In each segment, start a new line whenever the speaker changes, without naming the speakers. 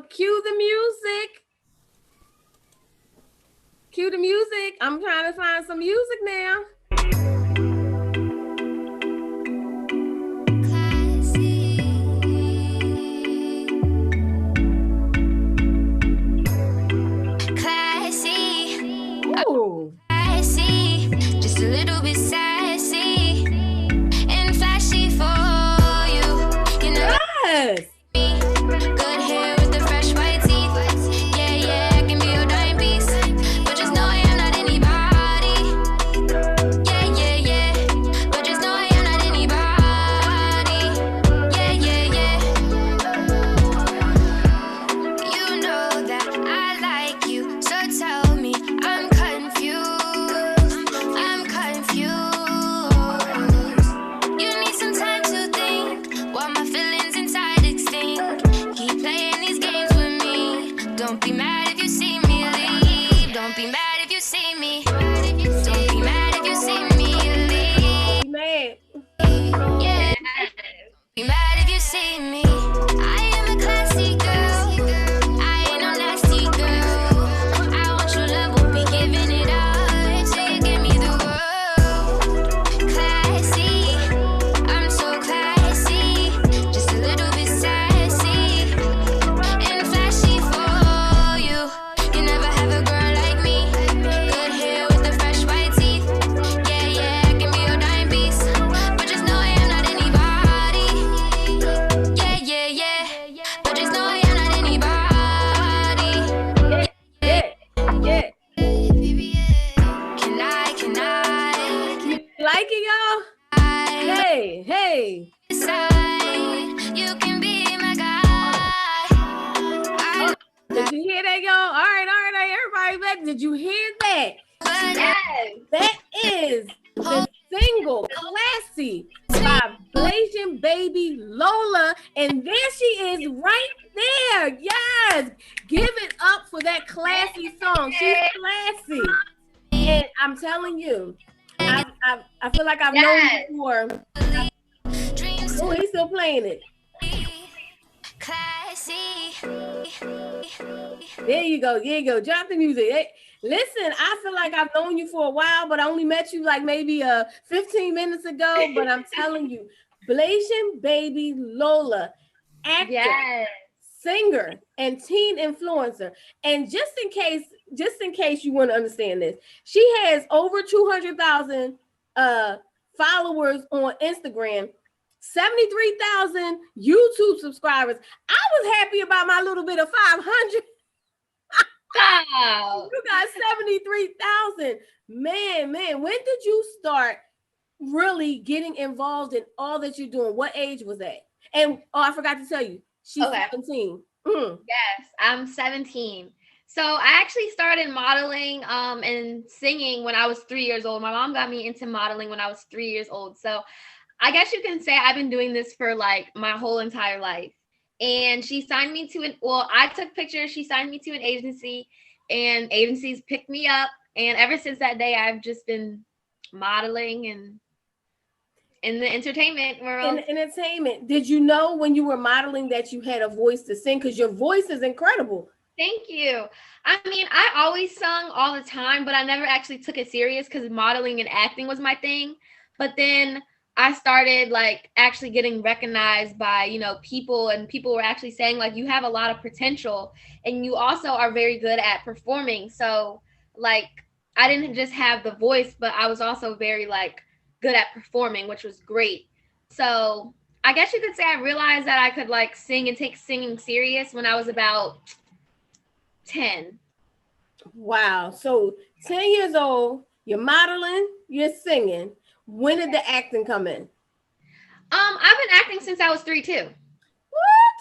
Cue the music. Cue the music. I'm trying to find some music now. Ooh.
Classy, just a little bit sassy and flashy for you. You know,
Yes.
good hair with the fresh white teeth. Yeah, yeah, I can be your dime piece, but just know I am not anybody. Yeah, yeah, yeah, but just know I am not anybody. Yeah, yeah, yeah. You know that I like you, so tell me I'm confused. I'm confused. You need some time to think while my feelings inside extinct. Keep playing these games with me. Don't be mad if you see me leave. Don't be mad if you see me. Don't be mad if you see me leave.
Be mad.
Yeah. Be mad if you see me. I am a classy girl. I ain't no nasty girl. I want your love, won't be giving it up till you give me the world. Classy, I'm so classy, just a little bit sassy and flashy for you. You never have a girl like me. Good hair with the fresh white teeth. Yeah, yeah, I can be your dime piece, but just know I am not anybody. Yeah, yeah, yeah, but just know I am not anybody.
Yeah.
Can I
You like it, y'all? Hey.
decide you can be my guy?
Did you hear that, y'all? All right, everybody back. Did you hear that?
Yes.
That is the single Classy by Blasian Baby Lola. And there she is right there. Yes. Give it up for that classy song. She's classy. And I'm telling you, I feel like I've known you before. Oh, he's still playing it.
Classy.
There you go. Drop the music. Hey, listen, I feel like I've known you for a while, but I only met you like maybe 15 minutes ago. But I'm telling you, Blasian Baby Lola, actor,
Yes.
singer, and teen influencer. And just in case you want to understand this, she has over 200,000 followers on Instagram. 73,000 YouTube subscribers. I was happy about my little bit of 500.
Wow.
You got 73,000. Man, when did you start really getting involved in all that you're doing? What age was that? And I forgot to tell you, she's 17.
Yes, I'm 17. So I actually started modeling and singing when I was 3 years old. My mom got me into modeling when I was 3 years old. So I guess you can say I've been doing this for like my whole entire life. And she signed me to I took pictures. She signed me to an agency, and agencies picked me up. And ever since that day, I've just been modeling and in the entertainment world.
In entertainment, did you know when you were modeling that you had a voice to sing? Because your voice is incredible.
Thank you. I mean, I always sung all the time, but I never actually took it serious because modeling and acting was my thing. But then I started like actually getting recognized by, people, and people were actually saying like, you have a lot of potential and you also are very good at performing. So like, I didn't just have the voice, but I was also very like good at performing, which was great. So I guess you could say I realized that I could like sing and take singing serious when I was about 10.
Wow. So 10 years old, you're modeling, you're singing. When did the acting come in?
I've been acting since I was 3 too.
What?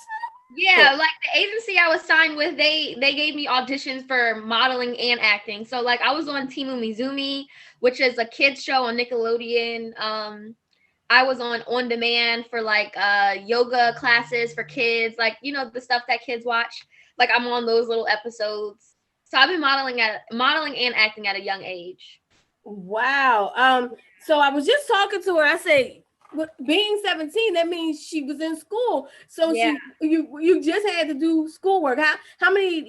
Yeah, like the agency I was signed with, they gave me auditions for modeling and acting. So like I was on Team Umizoomi, which is a kids show on Nickelodeon. I was on demand for like yoga classes for kids, like the stuff that kids watch. Like I'm on those little episodes. So I've been modeling and acting at a young age.
Wow. So I was just talking to her. I said, being 17, that means she was in school. So
Yeah.
you just had to do schoolwork. How many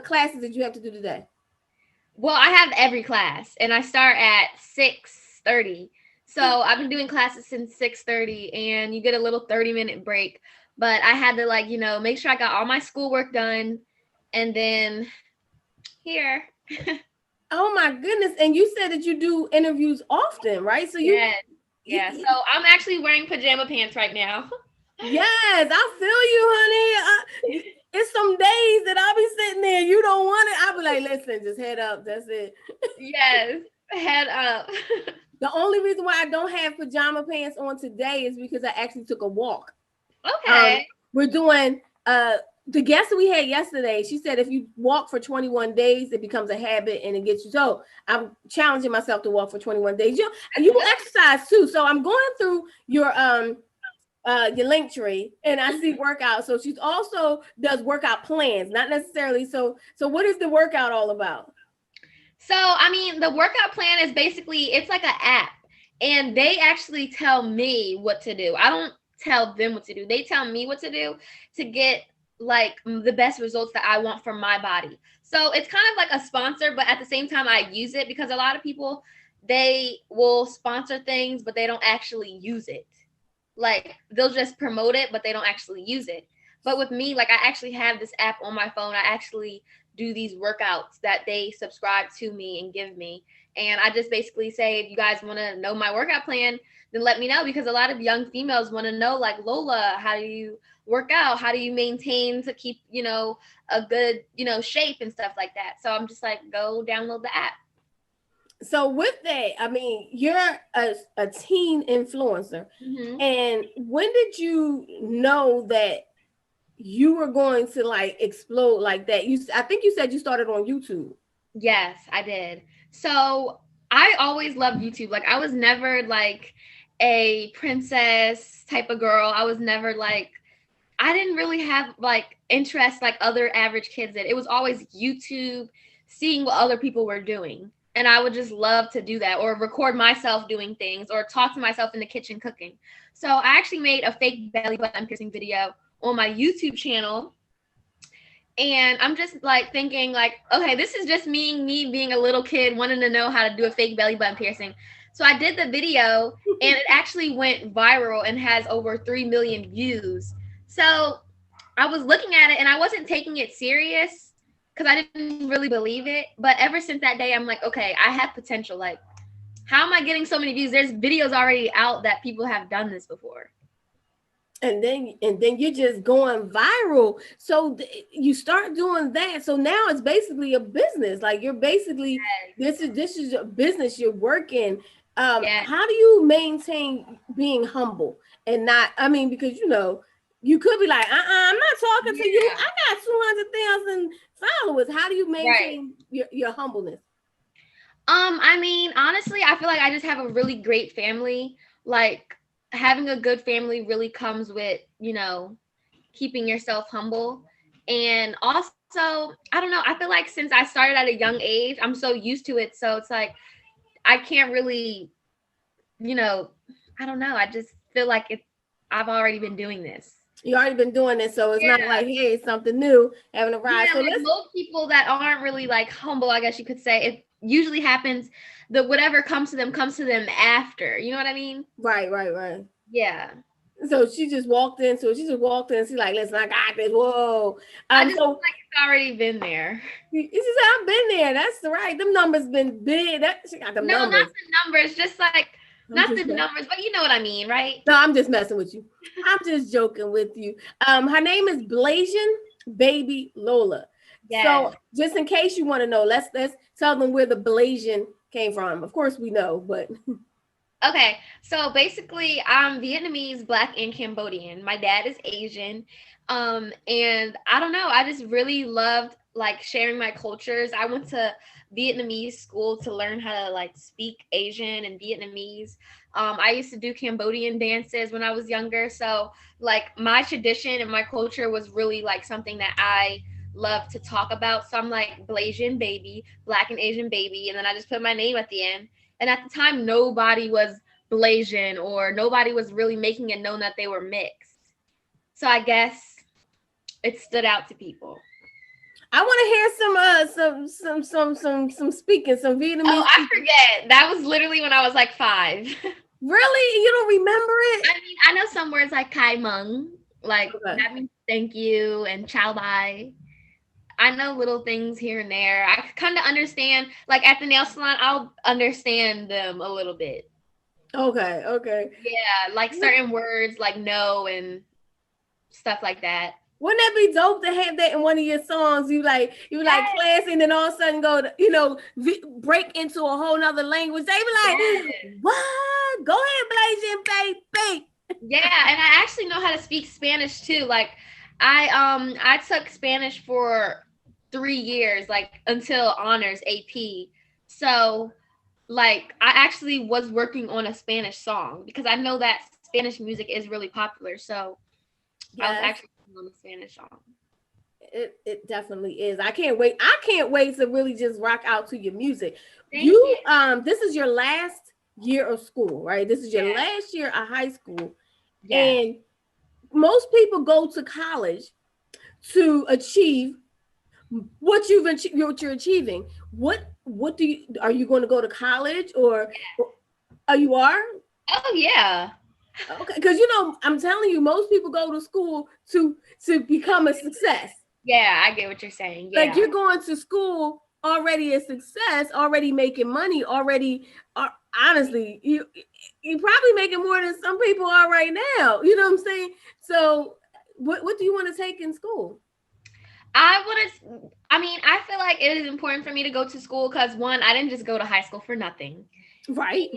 classes did you have to do today?
Well, I have every class, and I start at 6:30. So I've been doing classes since 6:30, and you get a little 30-minute break. But I had to, like, you know, make sure I got all my schoolwork done, and then here.
Oh my goodness! And you said that you do interviews often, right? So you,
yeah. So I'm actually wearing pajama pants right now.
Yes, I feel you, honey. It's some days that I'll be sitting there, you don't want it. I'll be like, listen, just head up. That's it.
Yes, head up.
The only reason why I don't have pajama pants on today is because I actually took a walk.
Okay.
We're doing the guest that we had yesterday. She said if you walk for 21 days, it becomes a habit and it gets you. So I'm challenging myself to walk for 21 days. You exercise too. So I'm going through your link tree and I see workout. So she also does workout plans, not necessarily. So what is the workout all about?
So, I mean, the workout plan is basically, it's like an app, and they actually tell me what to do. I don't tell them what to do. They tell me what to do to get like the best results that I want from my body. So it's kind of like a sponsor, but at the same time I use it because a lot of people, they will sponsor things, but they don't actually use it. Like they'll just promote it, but they don't actually use it. But with me, like I actually have this app on my phone. I actually do these workouts that they subscribe to me and give me. And I just basically say, if you guys want to know my workout plan, then let me know, because a lot of young females want to know, like, Lola, how do you work out? How do you maintain to keep, you know, a good, you know, shape and stuff like that? So I'm just like, go download the app.
So with that, I mean, you're a teen influencer. Mm-hmm. And when did you know that you were going to like explode like that? I think you said you started on YouTube.
Yes, I did. So I always loved YouTube. Like I was never like a princess type of girl. I was never like, I didn't really have like interest like other average kids did. It was always YouTube, seeing what other people were doing. And I would just love to do that, or record myself doing things, or talk to myself in the kitchen cooking. So I actually made a fake belly button piercing video on my YouTube channel. And I'm just like thinking like, okay, this is just me being a little kid wanting to know how to do a fake belly button piercing. So I did the video and it actually went viral and has over 3 million views. So I was looking at it and I wasn't taking it serious because I didn't really believe it. But ever since that day, I'm like, okay, I have potential. Like, how am I getting so many views? There's videos already out that people have done this before.
And then you're just going viral. So you start doing that. So now it's basically a business. Like you're basically, this is a business you're working. How do you maintain being humble and not, I mean, because, you know, you could be like, I'm not talking to you. I got 200,000 followers. How do you maintain your humbleness?
I mean, honestly, I feel like I just have a really great family. Like, having a good family really comes with, you know, keeping yourself humble. And also, I don't know, I feel like since I started at a young age, I'm so used to it. So it's like, I can't really, you know, I don't know. I just feel like I've already been doing this.
You already been doing this. So it's not like, hey, it's something new, having a ride.
Yeah, so like most people that aren't really like humble, I guess you could say, it usually happens that whatever comes to them after. You know what I mean?
Right. Yeah. So she just walked in. She's like, listen, I got this. Whoa.
I just feel like it's already been there.
She said, I've been there. That's right. Them numbers been big. She got them numbers.
No, not the numbers. Just like, not the numbers, but you know what I mean, right?
No, I'm just messing with you. I'm just joking with you. Her name is Blasian Baby Lola. Yes. So just in case you want to know, let's tell them where the Blasian came from. Of course we know, but
okay. So basically I'm Vietnamese, Black, and Cambodian. My dad is Asian. And I don't know, I just really loved like sharing my cultures. I went to Vietnamese school to learn how to like speak Asian and Vietnamese. I used to do Cambodian dances when I was younger. So like my tradition and my culture was really like something that I love to talk about. So I'm like Blasian Baby, Black and Asian Baby. And then I just put my name at the end. And at the time, nobody was Blasian, or nobody was really making it known that they were mixed. So I guess it stood out to people.
I want to hear some speaking, some Vietnamese.
Oh, I forget. That was literally when I was like 5.
Really? You don't remember it?
I mean, I know some words like Kai Mung, like that means thank you, and Chow Bai. I know little things here and there. I kind of understand, like at the nail salon, I'll understand them a little bit.
Okay.
Yeah, like certain words like no and stuff like that.
Wouldn't that be dope to have that in one of your songs? You like classy, and then all of a sudden go to, break into a whole nother language. They be like, what? Go ahead, Blasian, baby.
Yeah, and I actually know how to speak Spanish too. Like I took Spanish for 3 years, like until honors AP. So like I actually was working on a Spanish song because I know that Spanish music is really popular. So yes. I was actually on the Spanish song.
It definitely is. I can't wait to really just rock out to your music.
Thank you.
This is your last year of school, right? This is your last year of high school. Yeah. And most people go to college to achieve what you're achieving. What are you going to go to college or you are?
Oh yeah.
Okay, because I'm telling you, most people go to school to become a success.
Yeah, I get what you're saying. Yeah.
Like you're going to school already a success, already making money, honestly, you're probably making more than some people are right now. You know what I'm saying? So what do you want to take in school?
I feel like it is important for me to go to school because one, I didn't just go to high school for nothing.
Right.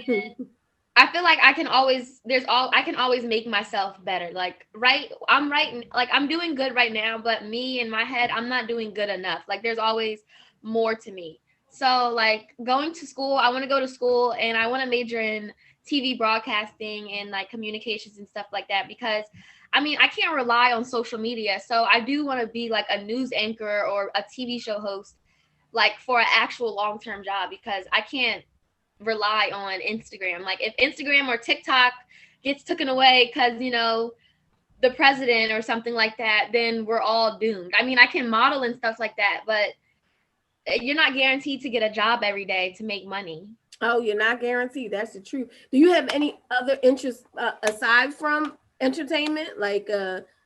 I feel like I can always make myself better. Like, I'm doing good right now, but me in my head, I'm not doing good enough. Like there's always more to me. So like going to school, I want to go to school and I want to major in TV broadcasting and like communications and stuff like that, because I mean, I can't rely on social media. So I do want to be like a news anchor or a TV show host, like for an actual long-term job, because I can't rely on Instagram. Like if Instagram or TikTok gets taken away because, the president or something like that, then we're all doomed. I mean, I can model and stuff like that, but you're not guaranteed to get a job every day to make money.
Oh, you're not guaranteed. That's the truth. Do you have any other interests aside from entertainment, like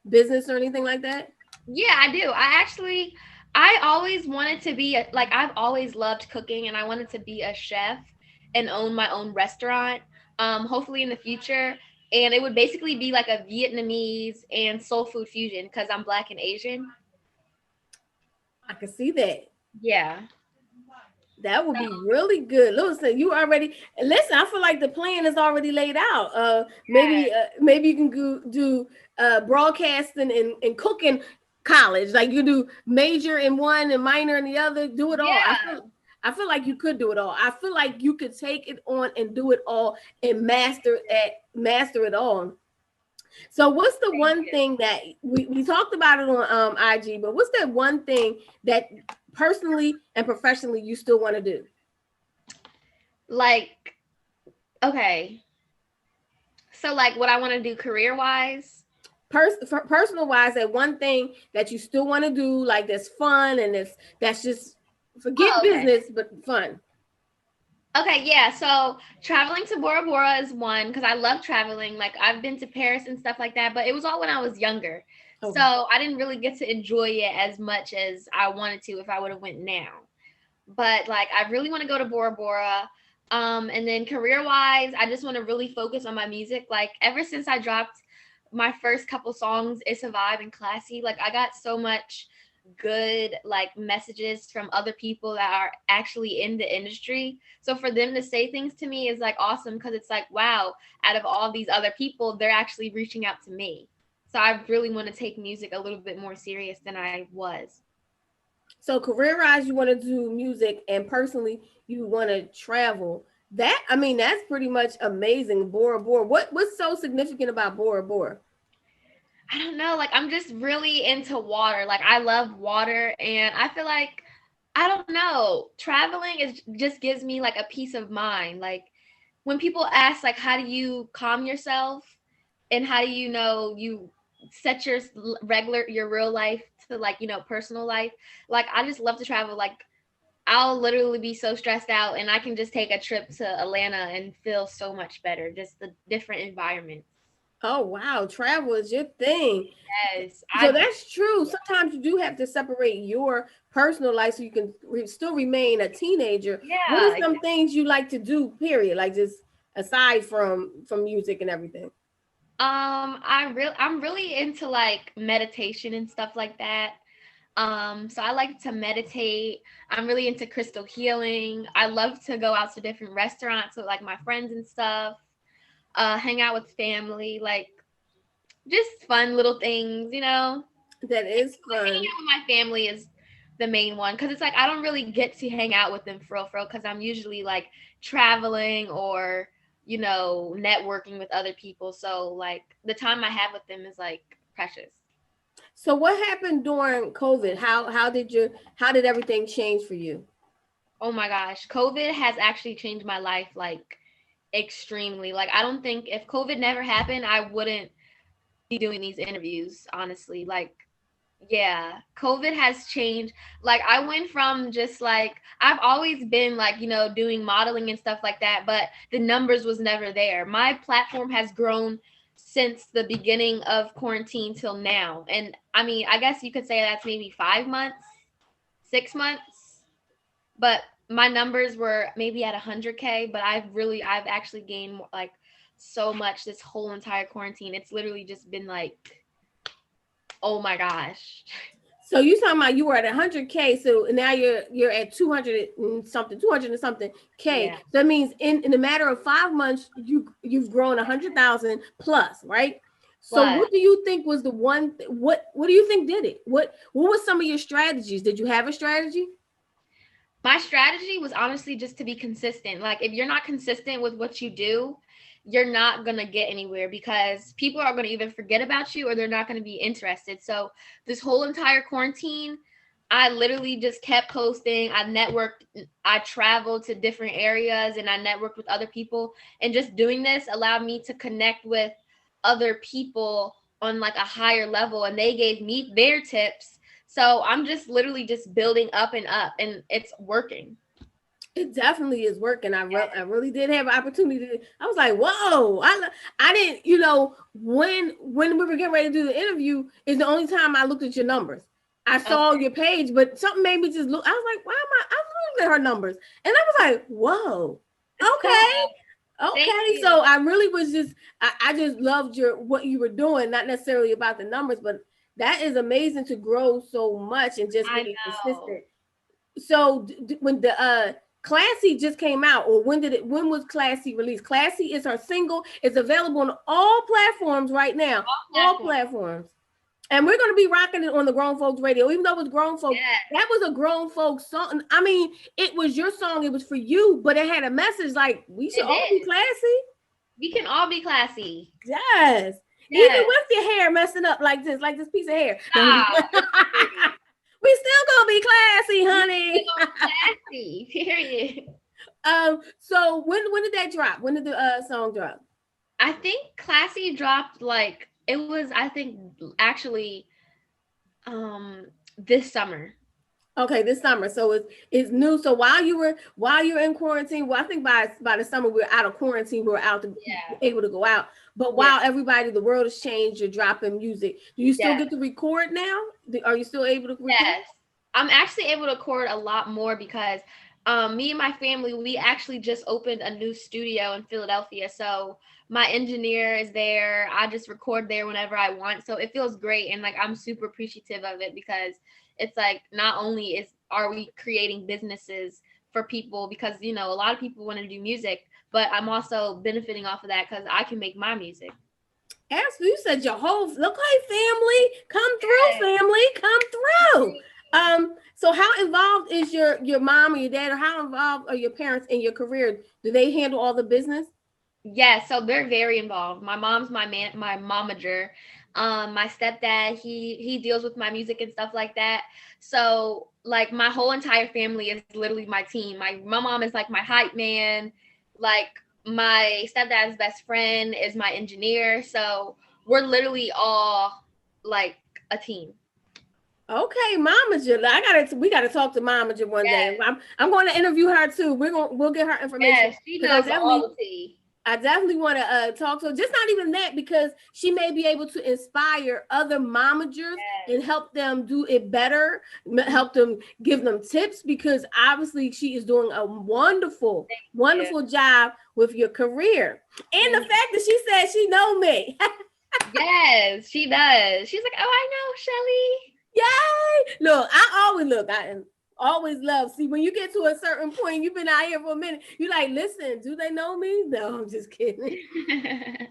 business or anything like that?
Yeah, I do. I always wanted to be I've always loved cooking, and I wanted to be a chef and own my own restaurant, hopefully in the future. And it would basically be like a Vietnamese and soul food fusion because I'm Black and Asian.
I can see that.
Yeah.
That would be really good. Listen, I feel like the plan is already laid out. Maybe you can do broadcasting and cooking college. Like you do major in one and minor in the other. Do it all.
Yeah.
I feel like you could do it all. I feel like you could take it on and do it all and master it all. So what's the one thing that we talked about it on IG, but what's that one thing that personally and professionally you still want to do?
Like, okay. So like what I want to do career-wise?
Personal-wise, that one thing that you still want to do, like that's fun and that's just forget business, but fun.
Okay, yeah. So traveling to Bora Bora is one, because I love traveling. Like I've been to Paris and stuff like that, but it was all when I was younger. Okay. So I didn't really get to enjoy it as much as I wanted to if I would have went now. But like I really want to go to Bora Bora. And then career-wise, I just want to really focus on my music. Like ever since I dropped my first couple songs, It's a Vibe and Classy, like I got so much good like messages from other people that are actually in the industry. So for them to say things to me is like awesome, because it's like, wow, out of all these other people, they're actually reaching out to me. So I really want to take music a little bit more serious than I was.
So career-wise, you want to do music, and personally, you want to travel. That's pretty much amazing. Bora Bora. What's so significant about Bora Bora?
I don't know. Like, I'm just really into water. Like, I love water, and I feel like, I don't know, traveling just gives me like a peace of mind. Like, when people ask like, how do you calm yourself and how do you know you set your your real life to like, you know, personal life, like I just love to travel. Like I'll literally be so stressed out and I can just take a trip to Atlanta and feel so much better, just the different environments.
Oh wow, travel is your thing.
Yes,
So that's true. Sometimes you do have to separate your personal life so you can still remain a teenager. What are some things you like to do, period? Like just aside from music and everything?
I'm really into like meditation and stuff like that. So I like to meditate. I'm really into crystal healing. I love to go out to different restaurants with like my friends and stuff. Hang out with family, like just fun little things, you know.
That is fun.
Hanging out with my family is the main one because it's like I don't really get to hang out with them for real because I'm usually like traveling or, you know, networking with other people. So like the time I have with them is like precious.
So what happened during COVID? How did everything change for you?
Oh my gosh, COVID has actually changed my life like extremely. Like I don't think if COVID never happened, I wouldn't be doing these interviews, honestly. Like yeah, COVID has changed. Like I went from just like I've always been like, you know, doing modeling and stuff like that, but the numbers was never there. My platform has grown since the beginning of quarantine till now. And I mean, I guess you could say that's maybe 5 months, 6 months, but my numbers were maybe at 100K, but I've actually gained like so much this whole entire quarantine. It's literally just been like, oh my gosh.
So you talking about you were at 100K, so now you're at 200 and something K.
Yeah.
So that means in a matter of 5 months you've grown 100,000 plus, right? So what do you think was the one? What do you think did it? What was some of your strategies? Did you have a strategy?
My strategy was honestly just to be consistent. Like if you're not consistent with what you do, you're not going to get anywhere because people are going to either forget about you or they're not going to be interested. So this whole entire quarantine, I literally just kept posting. I networked, I traveled to different areas and I networked with other people. And just doing this allowed me to connect with other people on like a higher level. And they gave me their tips. So I'm just literally just building up and it's working.
It definitely is working. I really did have an opportunity. I was like, whoa, I didn't, you know, when we were getting ready to do the interview is the only time I looked at your numbers. I saw your page, but something made me just look. I was like, why am I looking at her numbers? And I was like, whoa, okay. So I really was just, I just loved what you were doing, not necessarily about the numbers, but that is amazing to grow so much and just be consistent. So when the Classy just came out, or when was Classy released? Classy is her single. It's available on all platforms right now. All platforms. And we're going to be rocking it on the Grown Folks Radio, even though it was Grown Folks. Yeah. That was a Grown Folks song. I mean, it was your song. It was for you, but it had a message like, we should all be classy.
We can all be classy.
Yes. Even with your hair messing up like this piece of hair. We still gonna be classy, honey.
Classy, period.
So when did that drop? When did the song drop?
I think Classy dropped like it was. I think actually, this summer.
Okay, this summer. So it's new. So while you're in quarantine, well, I think by the summer we're out of quarantine. We're out to able to go out. But while the world has changed, you're dropping music. Do you still get to record now? Are you still able to record?
Yes, I'm actually able to record a lot more because me and my family, we actually just opened a new studio in Philadelphia. So my engineer is there. I just record there whenever I want. So it feels great. And like, I'm super appreciative of it because it's like, not only are we creating businesses for people because, you know, a lot of people want to do music, but I'm also benefiting off of that because I can make my music.
Absolutely. You said your whole, look like family, come through, family, come through. So how involved is your mom or your dad, or how involved are your parents in your career? Do they handle all the business?
Yeah, so they're very involved. My mom's my momager. My stepdad, he deals with my music and stuff like that. So like my whole entire family is literally my team. My mom is like my hype man. Like my stepdad's best friend is my engineer. So we're literally all like a team.
Okay, Momager. We gotta talk to Momager one day.
Yes.
I'm going to interview her too. We'll get her information.
Yes, she knows all the tea.
I definitely want to talk to her. Just not even that, because she may be able to inspire other momagers and help them do it better, help them, give them tips, because obviously she is doing a wonderful job with your career. And the fact that she said she know me.
Yes, she does. She's like, oh, I know Shelly.
Yay! Look, I always love. See, when you get to a certain point, you've been out here for a minute, you're like, listen, do they know me? No, I'm just kidding.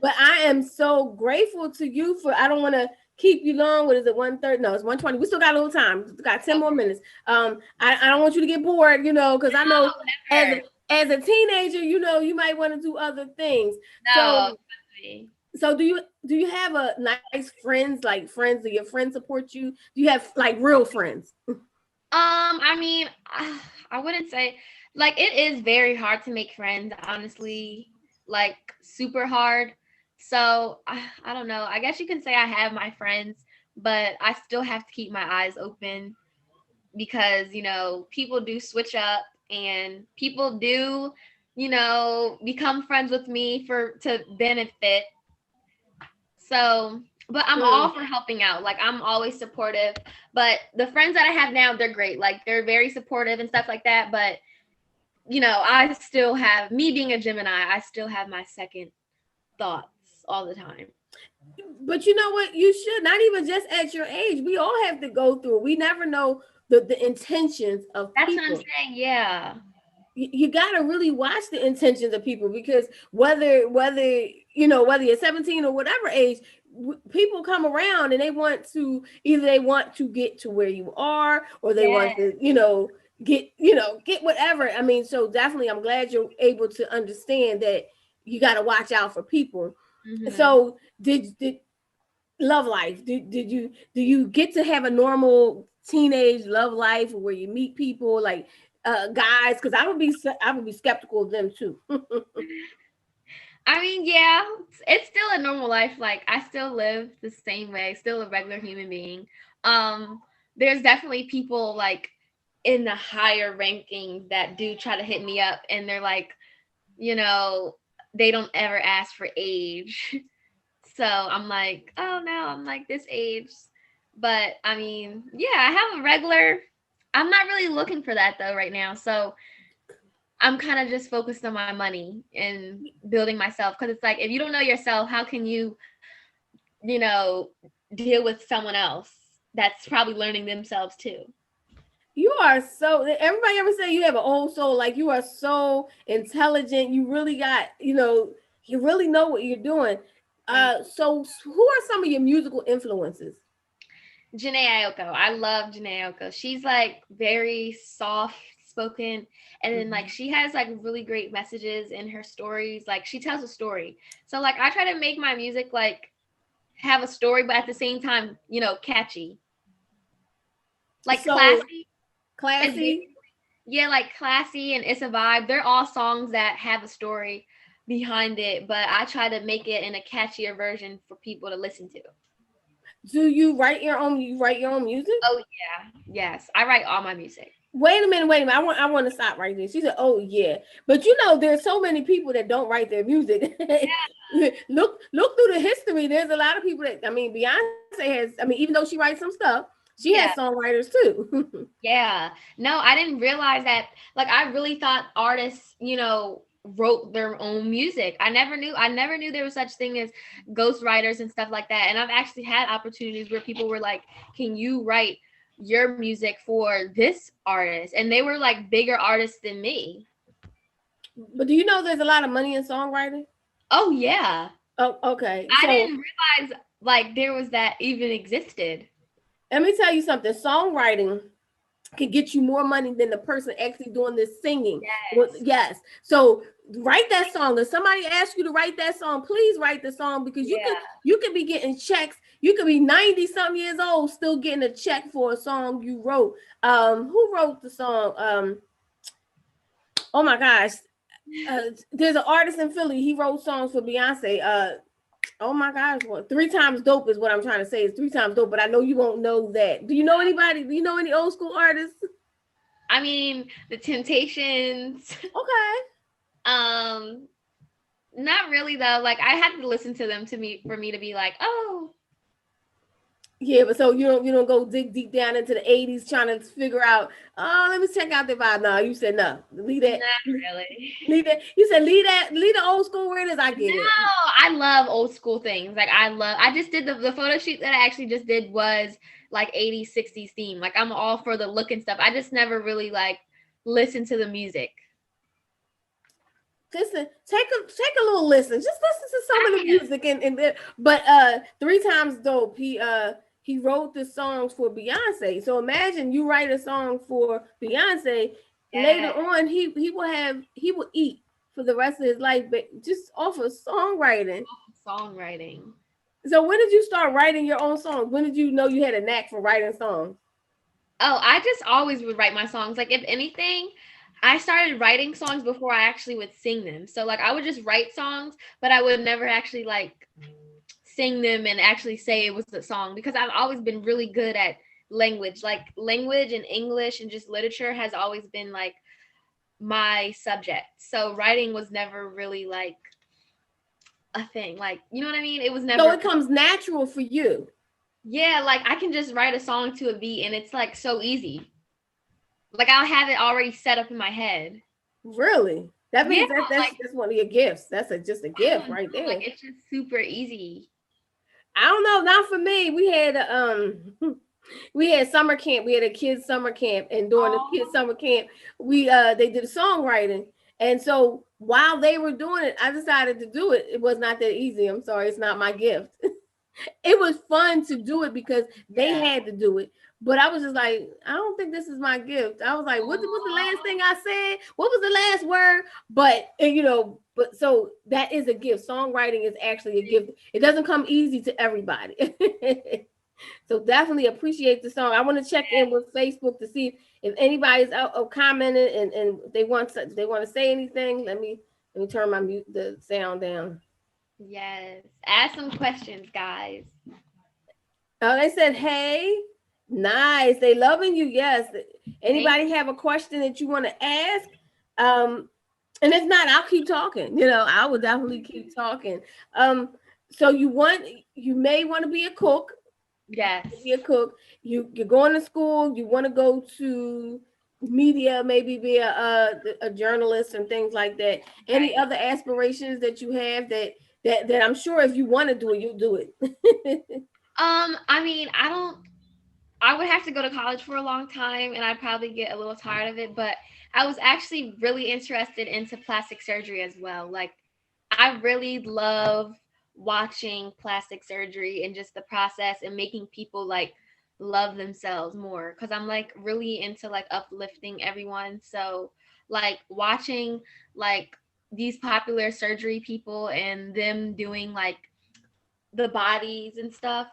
But I am so grateful to you for, I don't want to keep you long. What is it, 1:30? No, it's 1:20. We still got a little time. We got 10 more minutes. I don't want you to get bored, because I know as a teenager, you might want to do other things.
No.
So do you have a nice friends, like friends? Do your friends support you? Do you have like real friends?
I mean, I wouldn't say, like, it is very hard to make friends, honestly, like super hard. So I don't know. I guess you can say I have my friends, but I still have to keep my eyes open because, people do switch up and people do, become friends with me to benefit. So, but I'm all for helping out. Like, I'm always supportive. But the friends that I have now, they're great. Like, they're very supportive and stuff like that. But, I still have, me being a Gemini, I still have my second thoughts all the time.
But you know what? You should, not even just at your age. We all have to go through it. We never know the intentions of people.
That's what I'm saying, yeah.
You got to really watch the intentions of people, because whether you're 17 or whatever age, people come around and they want to get to where you are, or they want to, get whatever. I mean, so definitely I'm glad you're able to understand that you got to watch out for people. Mm-hmm. So did love life, do you get to have a normal teenage love life where you meet people like guys? Because I would be skeptical of them too.
I mean, yeah, it's still a normal life. Like, I still live the same way, still a regular human being. There's definitely people like in the higher rankings that do try to hit me up, and they're like, they don't ever ask for age. So I'm like, oh no, I'm like this age. But I mean, yeah, I have a regular. I'm not really looking for that though right now. So I'm kind of just focused on my money and building myself. Because it's like, if you don't know yourself, how can you, deal with someone else that's probably learning themselves too?
You are so, everybody ever say you have an old soul, like you are so intelligent. You really got, you really know what you're doing. So who are some of your musical influences?
Jhené Aiko. I love Jhené Aiko. She's like very soft spoken, and then like she has like really great messages in her stories. Like, she tells a story. So like, I try to make my music like have a story, but at the same time, catchy. Like, so, classy. Yeah, like Classy and It's a Vibe. They're all songs that have a story behind it, but I try to make it in a catchier version for people to listen to.
Do you write your own music?
Oh yeah. Yes, I write all my music.
Wait a minute. I want to stop right there. She said, oh yeah. But there's so many people that don't write their music. Yeah. Look through the history. There's a lot of people that, Beyonce has, even though she writes some stuff, she has songwriters too.
Yeah. No, I didn't realize that. Like, I really thought artists, wrote their own music. I never knew there was such thing as ghostwriters and stuff like that. And I've actually had opportunities where people were like, can you write your music for this artist? And they were like bigger artists than me.
But do you know there's a lot of money in songwriting?
Oh yeah.
Oh, okay.
I didn't realize like there was that even existed.
Let me tell you something. Songwriting can get you more money than the person actually doing this singing. Yes. So write that song. If somebody asks you to write that song, please write the song, because you could be getting checks. You could be 90 some years old still getting a check for a song you wrote. Who wrote the song? Oh my gosh. There's an artist in Philly. He wrote songs for Beyonce. Oh my gosh, what 3 Times Dope is what I'm trying to say. It's 3 Times Dope, but I know you won't know that. Do you know anybody? Do you know any old school artists?
I mean, the Temptations.
Okay.
Not really though. Like I had to listen to them for me to be like, oh.
Yeah, but so you don't go dig deep down into the 80s trying to figure out, oh, let me check out the vibe. No, you said no. Leave that.
Not really.
Leave that. You said leave the old school where it is. I get it.
No, I love old school things. Like I just did the photo shoot that I actually just did was like 80s, 60s theme. Like I'm all for the look and stuff. I just never really like listened to the music.
Listen, take a little listen. Just listen to some of the music but 3 Times Dope. He wrote the songs for Beyonce. So imagine you write a song for Beyonce. Yeah. Later on, he will eat for the rest of his life, but just off of songwriting. So when did you start writing your own songs? When did you know you had a knack for writing songs?
Oh, I just always would write my songs. Like if anything, I started writing songs before I actually would sing them. So like I would just write songs, but I would never actually like sing them and actually say it was the song, because I've always been really good at language. Like language and English and just literature has always been like my subject. So writing was never really like a thing. Like, you know what I mean? It was never.
So it comes natural for you.
Yeah, like I can just write a song to a beat and it's like so easy. Like I'll have it already set up in my head.
Really? That means that's one of your gifts. That's just a gift right there.
Like it's just super easy.
I don't know. Not for me. We had summer camp. We had a kids summer camp, and during the kids summer camp, they did songwriting. And so while they were doing it, I decided to do it. It was not that easy. I'm sorry, it's not my gift. It was fun to do it because they had to do it. But I was just like, I don't think this is my gift. I was like, what was the last thing I said? What was the last word? But so that is a gift. Songwriting is actually a gift. It doesn't come easy to everybody. So definitely appreciate the song. I want to check in with Facebook to see if anybody's out commenting and they want to say anything. Let me turn the sound down.
Yes. Ask some questions, guys.
Oh, they said, hey. Nice. They loving you. Yes. Anybody have a question that you want to ask? And if not, I'll keep talking. I would definitely keep talking. So you may want to be a cook.
Yes.
Be a cook. You're going to school. You want to go to media, maybe be a journalist and things like that. Any other aspirations that you have that I'm sure if you want to do it, you'll do it.
I mean, I would have to go to college for a long time and I'd probably get a little tired of it, but I was actually really interested into plastic surgery as well. Like I really love watching plastic surgery and just the process and making people like love themselves more, because I'm like really into like uplifting everyone. So like watching like these popular surgery people and them doing like the bodies and stuff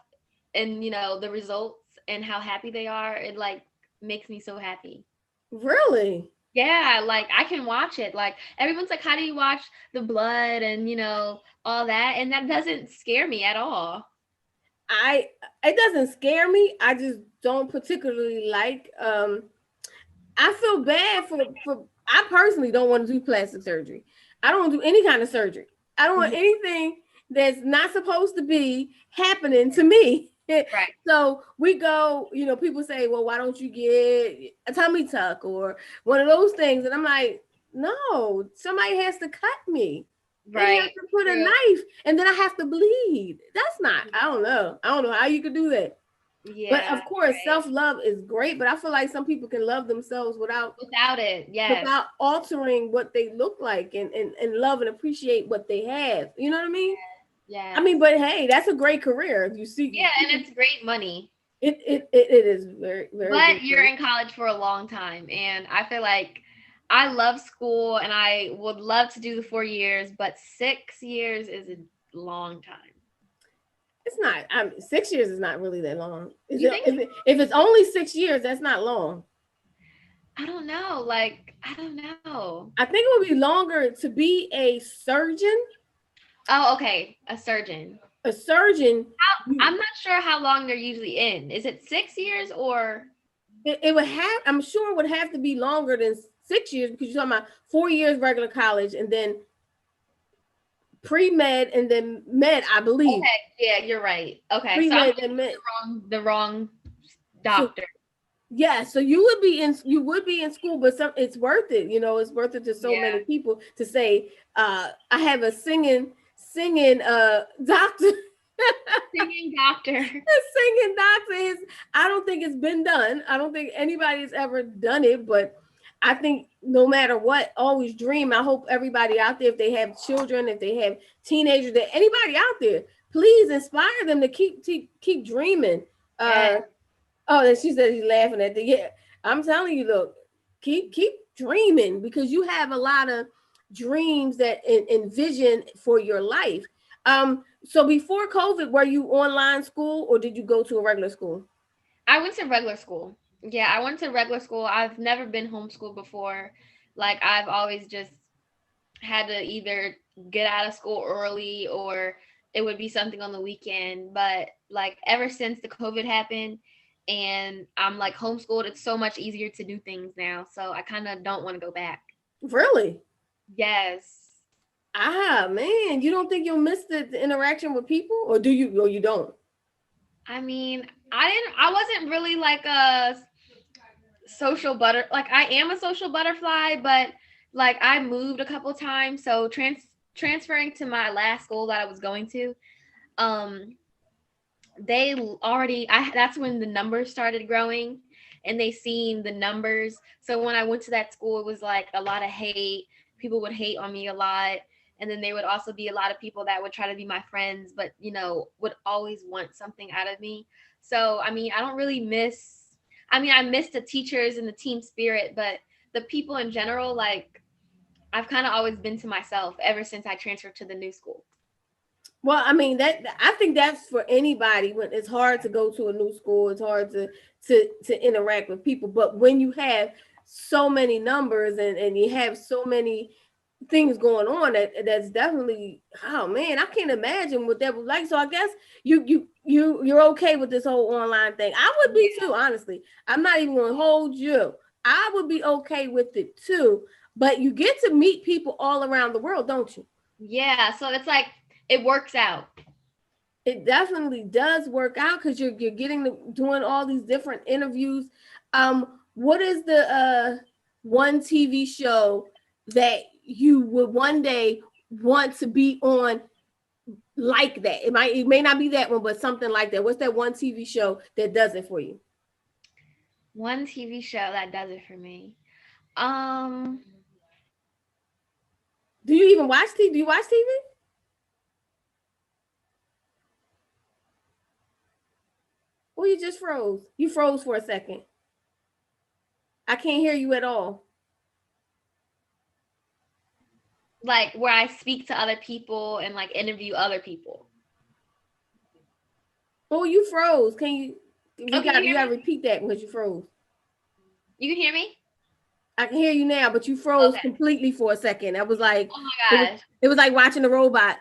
and the results and how happy they are, it like makes me so happy.
Really?
Yeah, like I can watch it. Like everyone's like, how do you watch the blood and all that? And that doesn't scare me at all.
It doesn't scare me. I just don't particularly like. I feel bad for. I personally don't want to do plastic surgery. I don't want to do any kind of surgery. I don't want anything that's not supposed to be happening to me.
Right.
So we go, people say, well, why don't you get a tummy tuck or one of those things? And I'm like, no, somebody has to cut me. Right. They have to put a knife and then I have to bleed. That's not, I don't know how you could do that. Yeah. But of course, self-love is great, but I feel like some people can love themselves without
it. Yes.
Without altering what they look like and love and appreciate what they have. You know what I mean?
Yeah.
I mean, but hey, that's a great career. If you see,
and it's great money.
It is very, very.
But you're in college for a long time, and I feel like I love school, and I would love to do the 4 years, but 6 years is a long time.
It's not. 6 years is not really that long. If it's only 6 years, that's not long.
I don't know. Like, I don't know.
I think it would be longer to be a surgeon.
Oh, okay. A surgeon.
A surgeon,
I'm not sure how long they're usually in. Is it 6 years or?
it would have, I'm sure it would have to be longer than 6 years because you're talking about 4 years regular college and then pre-med and then med, I believe.
Okay, yeah, you're right. Okay,
Pre-med
so
and med.
the wrong doctor.
Yeah, so you would be in school, but it's worth it. You know, it's worth it to so many people to say, I have a singing doctor.
Singing doctor.
The singing doctor is, I don't think it's been done. I don't think anybody's ever done it, but I think no matter what, always dream. I hope everybody out there, if they have children, if they have teenagers, that anybody out there, please inspire them to keep dreaming.
Yeah.
Oh, and she said he's laughing at the, yeah. I'm telling you, look, keep dreaming because you have a lot of dreams that envision for your life. So before COVID, were you online school or did you go to a regular school?
I went to regular school. Yeah, I went to regular school. I've never been homeschooled before. Like, I've always just had to either get out of school early or it would be something on the weekend. But like ever since the COVID happened and I'm like homeschooled, it's so much easier to do things now. So I kind of don't want to go back.
Really?
Yes.
Ah, man, you don't think you'll miss the interaction with people, or do you? Or you don't?
I mean, I wasn't really like a social like I am a social butterfly, but like I moved a couple times. So transferring to my last school that I was going to, they already, that's when the numbers started growing and they seen the numbers. So when I went to that school, it was like a lot of hate. People would hate on me a lot. And then there would also be a lot of people that would try to be my friends, but, you know, would always want something out of me. So, I mean, I don't really I miss the teachers and the team spirit, but the people in general, like, I've kind of always been to myself ever since I transferred to the new school.
Well, I mean, I think that's for anybody. When it's hard to go to a new school, it's hard to interact with people. But when you have so many numbers and you have so many things going on, that's definitely, oh man, I can't imagine what that was like. So I guess you're okay with this whole online thing. I would be too, honestly. I'm not even gonna hold you. I would be okay with it too. But you get to meet people all around the world, don't you?
Yeah, so it's like it works out.
It definitely does work out because you're doing all these different interviews. What is the one TV show that you would one day want to be on like that? It may not be that one, but something like that. What's that one TV show that does it for you?
One TV show that does it for me.
Do you even watch TV? Do you watch TV? Oh, you just froze. You froze for a second. I can't hear you at all.
Like where I speak to other people and like interview other people.
Oh, you froze. You gotta repeat that because you froze.
You can hear me?
I can hear you now, but you froze completely for a second. I was like,
oh my gosh.
It was like watching a robot.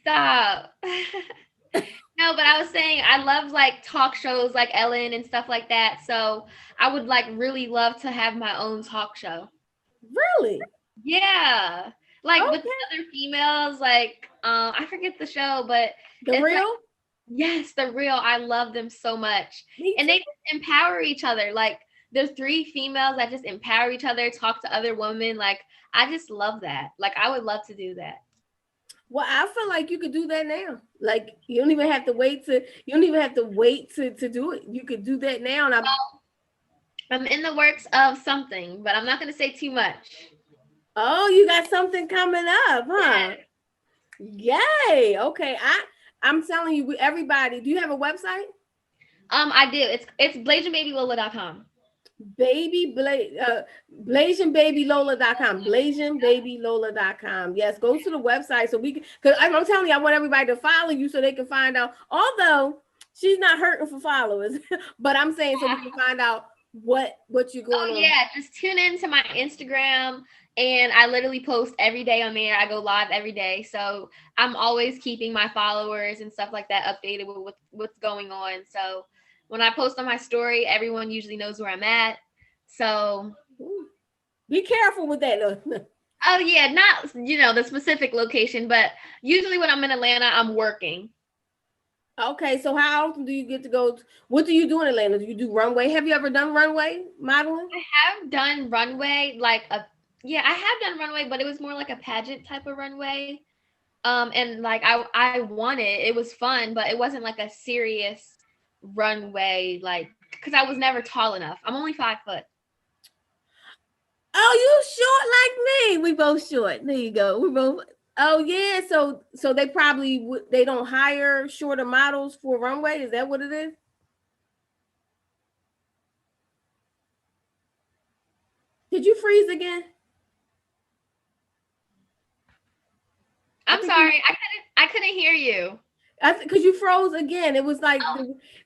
Stop. No, but I was saying I love like talk shows like Ellen and stuff like that. So I would like really love to have my own talk show.
Really?
Yeah. Like with other females, like I forget the show, but
The Real?
Like, yes, The Real. I love them so much. And they just empower each other. Like there's 3 females that just empower each other, talk to other women. Like I just love that. Like I would love to do that.
Well, I feel like you could do that now. Like you don't even have to wait to do it. You could do that now. And
I'm in the works of something, but I'm not going to say too much.
Oh, you got something coming up, huh? Yeah. Yay. Okay. I'm telling you, everybody, do you have a website?
I do. It's BlasianBabyLola.com.
BlasianBabyLola.com. BlasianBabyLola.com. Yes, go to the website so we can, because I'm telling you, I want everybody to follow you so they can find out, although she's not hurting for followers, but I'm saying so we can find out what you going on?
Yeah, just tune into my Instagram, and I literally post every day on there. I go live every day, so I'm always keeping my followers and stuff like that updated with what's going on. So when I post on my story, everyone usually knows where I'm at. So
be careful with that.
oh yeah, not the specific location, but usually when I'm in Atlanta, I'm working.
Okay, so how often do you get to go? What do you do in Atlanta? Do you do runway? Have you ever done runway modeling?
I have done runway, I have done runway, but it was more like a pageant type of runway. And like I won it. It was fun, but it wasn't like a serious runway, like because I was never tall enough. I'm only 5 foot.
Oh, you short like me. We both short. There you go. We both. Oh yeah. So they probably they don't hire shorter models for runway. Is that what it is? Did you freeze again?
I'm sorry. I couldn't hear you.
Because you froze again. It was like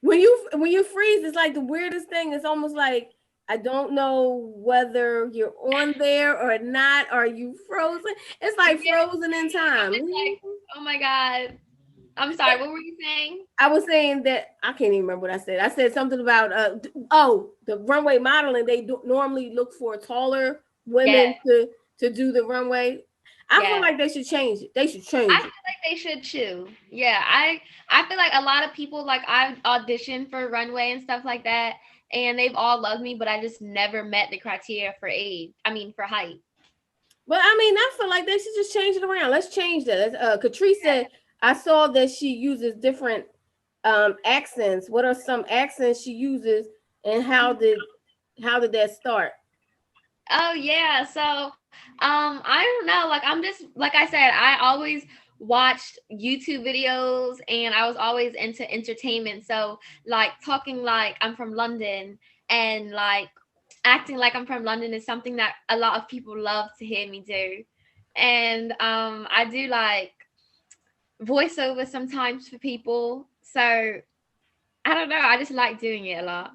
when you freeze, it's like the weirdest thing. It's almost like I don't know whether you're on there or not. Are you frozen? It's like frozen in time.
Like, oh my God. I'm sorry. What were you saying?
I was saying that I can't even remember what I said. I said something about the runway modeling. They normally look for taller women to do the runway. I feel like they should change it. They should change it.
I feel like they should too. Yeah, I feel like a lot of people, like I've auditioned for runway and stuff like that, and they've all loved me, but I just never met the criteria for for height.
But I mean, I feel like they should just change it around. Let's change that. Catrice said, I saw that she uses different accents. What are some accents she uses, and how did that start?
Oh yeah, so I don't know. Like I'm just like I said, I always watched YouTube videos, and I was always into entertainment. So like talking like I'm from London and like acting like I'm from London is something that a lot of people love to hear me do. And I do like voiceover sometimes for people. So I don't know. I just like doing it a lot.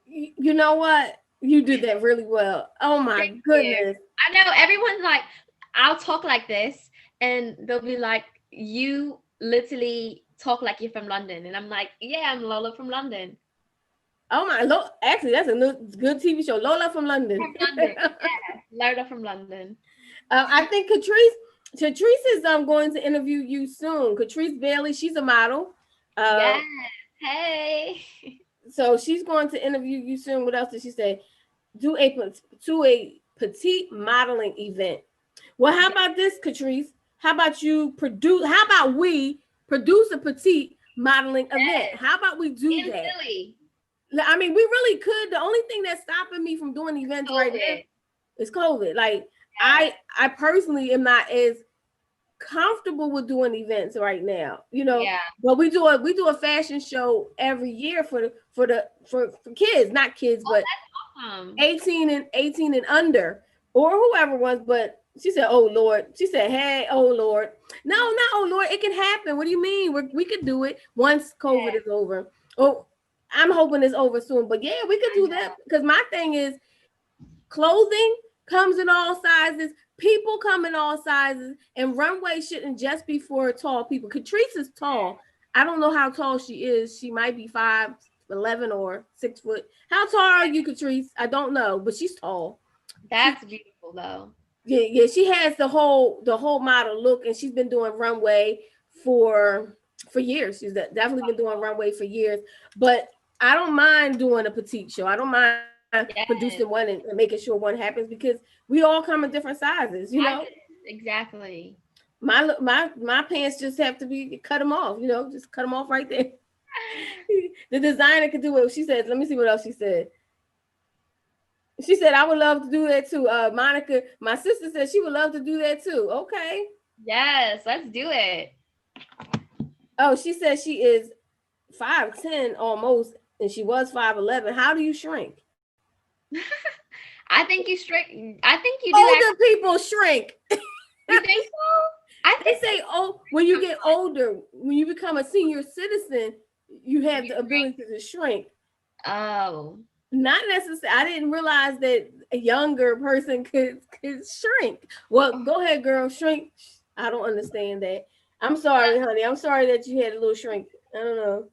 You know what? You did that really well. Oh my goodness.
I know everyone's like, I'll talk like this, and they'll be like, you literally talk like you're from London. And I'm like, yeah, I'm Lola from London.
Oh my, actually, that's a good TV show. Lola from London.
From London. Yeah, Lola from London.
I think Catrice is going to interview you soon. Catrice Bailey, she's a model.
Yes. Hey.
So she's going to interview you soon. What else did she say? Do a petite modeling event. Well, how about this, Catrice? How about we produce a petite modeling event? How about we do that?
Philly.
I mean, we really could. The only thing that's stopping me from doing events right now is COVID. Like I personally am not as comfortable with doing events right now, but we do a fashion show every year for kids, not kids, but
awesome.
18 and under, or whoever was. But she said, oh Lord, she said, hey, oh Lord, no, not oh Lord, it can happen. What do you mean? We could do it once COVID is over. Oh, I'm hoping it's over soon, but yeah, we could do that, because my thing is clothing comes in all sizes. People come in all sizes, and runway shouldn't just be for tall people. Catrice is tall. I don't know how tall she is. She might be 5'11" or 6 foot. How tall are you, Catrice? I don't know, but she's tall.
That's beautiful though.
Yeah. She has the whole model look, and she's been doing runway for years. She's definitely been doing runway for years. But I don't mind doing a petite show. I don't mind producing one and making sure one happens, because we all come in different sizes,
Exactly.
My pants just have to be cut them off, just cut them off right there. The designer could do it. She said, let me see what else she said. She said, I would love to do that too. Monica, my sister, said she would love to do that too. Okay.
Yes, let's do it.
Oh, she said she is 5'10" almost, and she was 5'11". How do you shrink?
I think you shrink. I think you do.
Older people shrink.
You think so?
They say, when you get older, when you become a senior citizen, you have the ability to shrink.
Oh.
Not necessarily. I didn't realize that a younger person could shrink. Well, go ahead, girl, shrink. I don't understand that. I'm sorry, honey. I'm sorry that you had a little shrink. I don't know.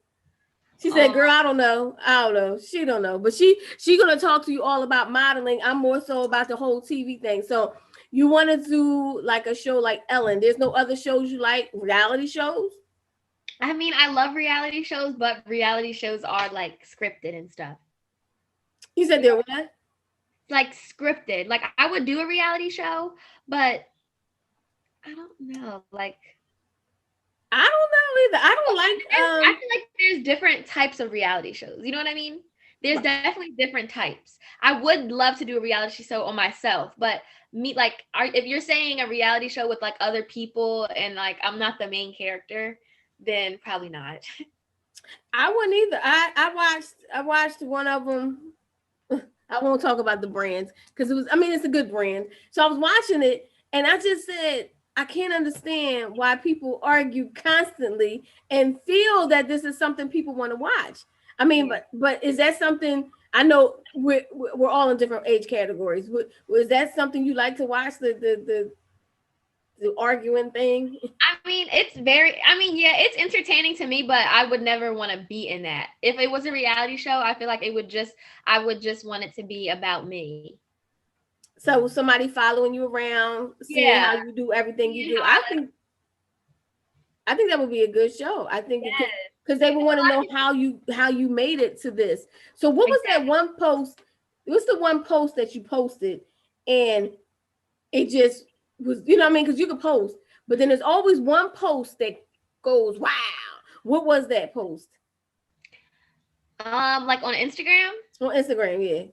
She said, "Girl, I don't know. I don't know. She don't know." But she gonna talk to you all about modeling. I'm more so about the whole TV thing. So you want to do like a show like Ellen? There's no other shows you like? Reality shows?
I mean, I love reality shows, but reality shows are like scripted and stuff.
You said they're what?
Like scripted. Like I would do a reality show, but I don't know. Like
I don't know either. I don't like.
I feel like there's different types of reality shows. You know what I mean? There's definitely different types. I would love to do a reality show on myself, but me like, if you're saying a reality show with like other people and like I'm not the main character, then probably not.
I wouldn't either. I watched one of them. I won't talk about the brands because it's a good brand. So I was watching it and I just said, I can't understand why people argue constantly and feel that this is something people want to watch. I mean, but is that something? I know we're all in different age categories. Was that something you like to watch? The arguing thing?
I mean, it's entertaining to me, but I would never want to be in that. If it was a reality show, I feel like I would just want it to be about me.
So somebody following you around, seeing how you do everything you do. I think that would be a good show. I think because they would want to know how you made it to this. So what was that one post? What's the one post that you posted and it just was, you know what I mean? Because you could post, but then there's always one post that goes, wow. What was that post?
Like on Instagram?
On Instagram, yeah.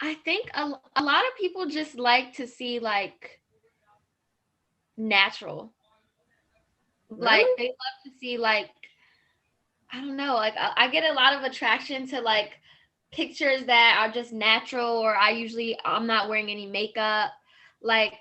I think a lot of people just like to see like natural. Really? Like they love to see like, I don't know, like I get a lot of attraction to like pictures that are just natural, or I'm not wearing any makeup. Like,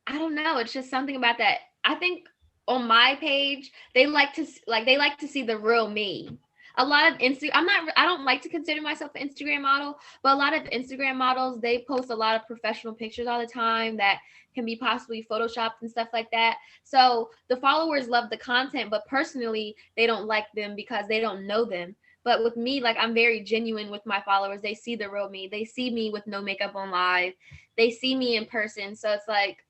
I don't know, it's just something about that. I think on my page, they like to see the real me. A lot of I don't like to consider myself an Instagram model, but a lot of Instagram models, they post a lot of professional pictures all the time that can be possibly photoshopped and stuff like that. So the followers love the content, but personally, they don't like them because they don't know them. But with me, like I'm very genuine with my followers. They see the real me. They see me with no makeup on live. They see me in person. So it's like,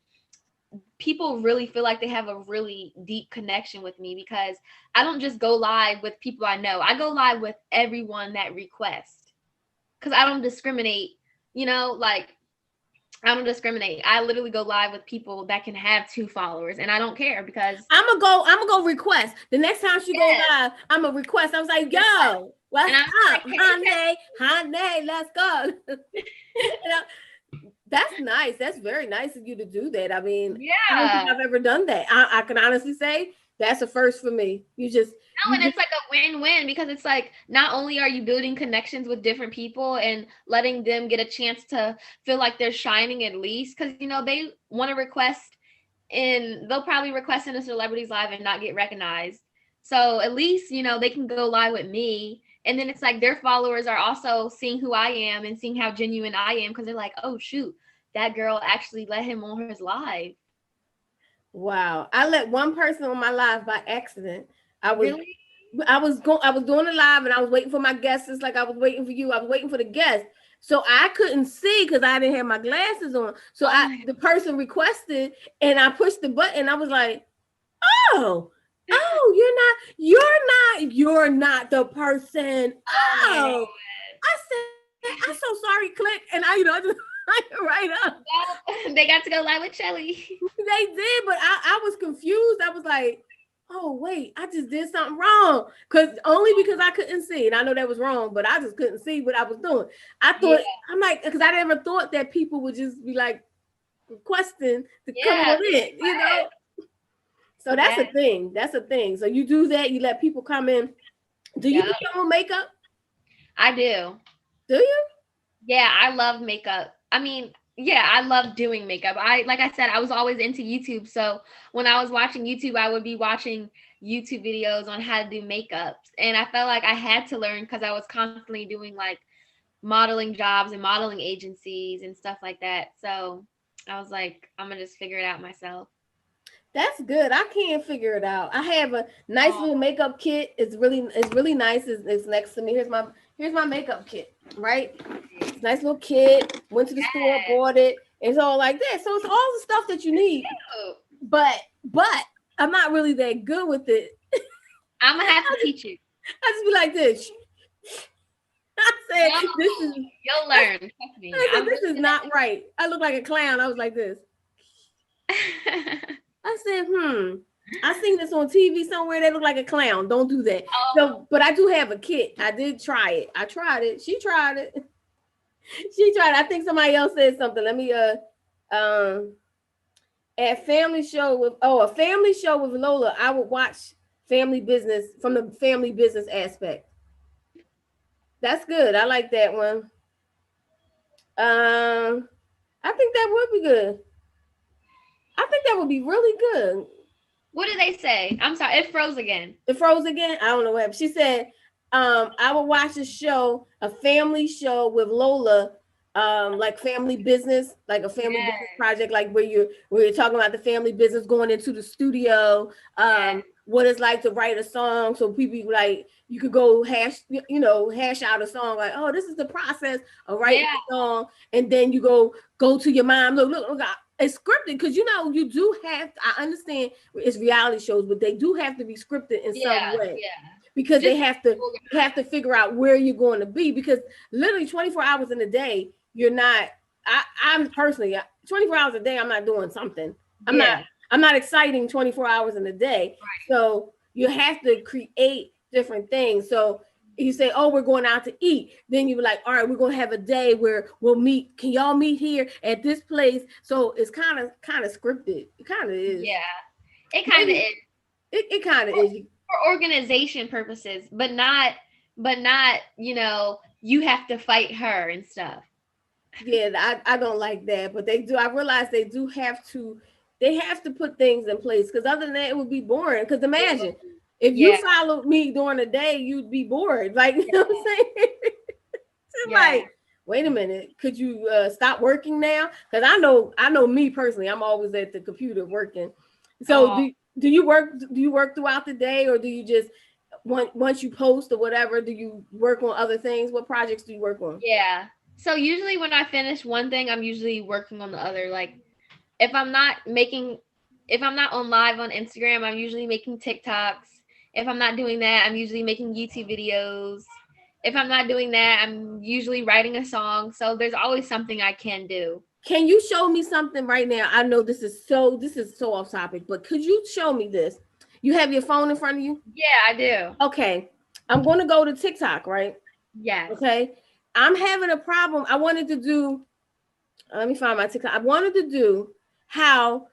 people really feel like they have a really deep connection with me because I don't just go live with people I know. I go live with everyone that requests because I don't discriminate, like I don't discriminate. I literally go live with people that can have 2 followers and I don't care because
I'm gonna go request. The next time she go live, I'm gonna request. I was like, yo, what's up, honey, let's go. That's nice. That's very nice of you to do that. I mean, I don't think I've ever done that. I can honestly say that's a first for me. It's
like a win-win because it's like not only are you building connections with different people and letting them get a chance to feel like they're shining at least because they want to request and they'll probably request in a celebrity's live and not get recognized. So at least they can go live with me. And then it's like their followers are also seeing who I am and seeing how genuine I am because they're like, oh, shoot, that girl actually let him on his live.
Wow. I let one person on my live by accident. I was doing a live and I was waiting for my guests. It's like I was waiting for you. I was waiting for the guest. So I couldn't see because I didn't have my glasses on. So the person requested and I pushed the button. I was like, oh, you're not the person. Oh, I said, I'm so sorry, click. And I just right up.
They got to go live with Shelly.
They did, but I was confused. I was like, oh, wait, I just did something wrong. Only because I couldn't see. And I know that was wrong, but I just couldn't see what I was doing. I thought, I'm like, because I never thought that people would just be like requesting to come on in, So that's a thing. That's a thing. So you do that. You let people come in. Do you put on makeup?
I do.
Do you?
Yeah, I love makeup. I mean, I love doing makeup. Like I said, I was always into YouTube. So when I was watching YouTube, I would be watching YouTube videos on how to do makeups. And I felt like I had to learn because I was constantly doing like modeling jobs and modeling agencies and stuff like that. So I was like, I'm gonna just figure it out myself.
That's good. I can't figure it out. I have a nice little makeup kit. It's really nice. It's next to me. Here's my makeup kit, right? It's a nice little kit. Went to the store, bought it. It's all like that. So it's all the stuff that you need. But I'm not really that good with it.
I'm gonna have to teach you.
I just be like this. I said,
you'll learn. Trust me.
I said, this is not right. I look like a clown. I was like this. I said, I seen this on TV somewhere. They look like a clown. Don't do that.
Oh.
So, but I do have a kit. I did try it. I tried it. She tried it. She tried it. I think somebody else said something. Let me at family show with a family show with Lola. I would watch family business from the family business aspect. That's good. I like that one. I think that would be good. I think that would be really good.
What did they say? I'm sorry, it froze again.
It froze again? I don't know what happened. She said, I would watch a family show with Lola, like family business, like a family business project, like where you're talking about the family business going into the studio, what it's like to write a song. So people like you could go hash out a song like, oh, this is the process of writing a song, and then you go to your mom. Look. It's scripted because you do have to, I understand it's reality shows, but they do have to be scripted in some way. Because they have to figure out where you're going to be, because literally 24 hours in a day, you're not, I'm personally 24 hours a day, I'm not doing something. I'm not exciting 24 hours in a day. Right. So you have to create different things. So you say, oh, we're going out to eat. Then you're like, all right, we're going to have a day where we'll meet. Can y'all meet here at this place? So it's kind of scripted. It kind of is.
Yeah, it kind of is.
It kind of is.
For organization purposes, but not, you have to fight her and stuff.
Yeah, I don't like that, but they do. I realize they have to put things in place, because other than that, it would be boring. Because imagine, if you followed me during the day, you'd be bored. Like, you know what I'm saying? It's like, wait a minute, could you stop working now? Because I know me personally, I'm always at the computer working. So do you work throughout the day, or do you just once you post or whatever, do you work on other things? What projects do you work on?
Yeah. So usually when I finish one thing, I'm usually working on the other. Like if I'm not on live on Instagram, I'm usually making TikToks. If I'm not doing that, I'm usually making YouTube videos. If I'm not doing that, I'm usually writing a song. So there's always something I can do.
Can you show me something right now? I know this is so off topic, but could you show me this? You have your phone in front of you?
Yeah, I do.
Okay. I'm going to go to TikTok, right?
Yes.
Okay. I'm having a problem. I wanted to do, let me find my TikTok. I wanted to do how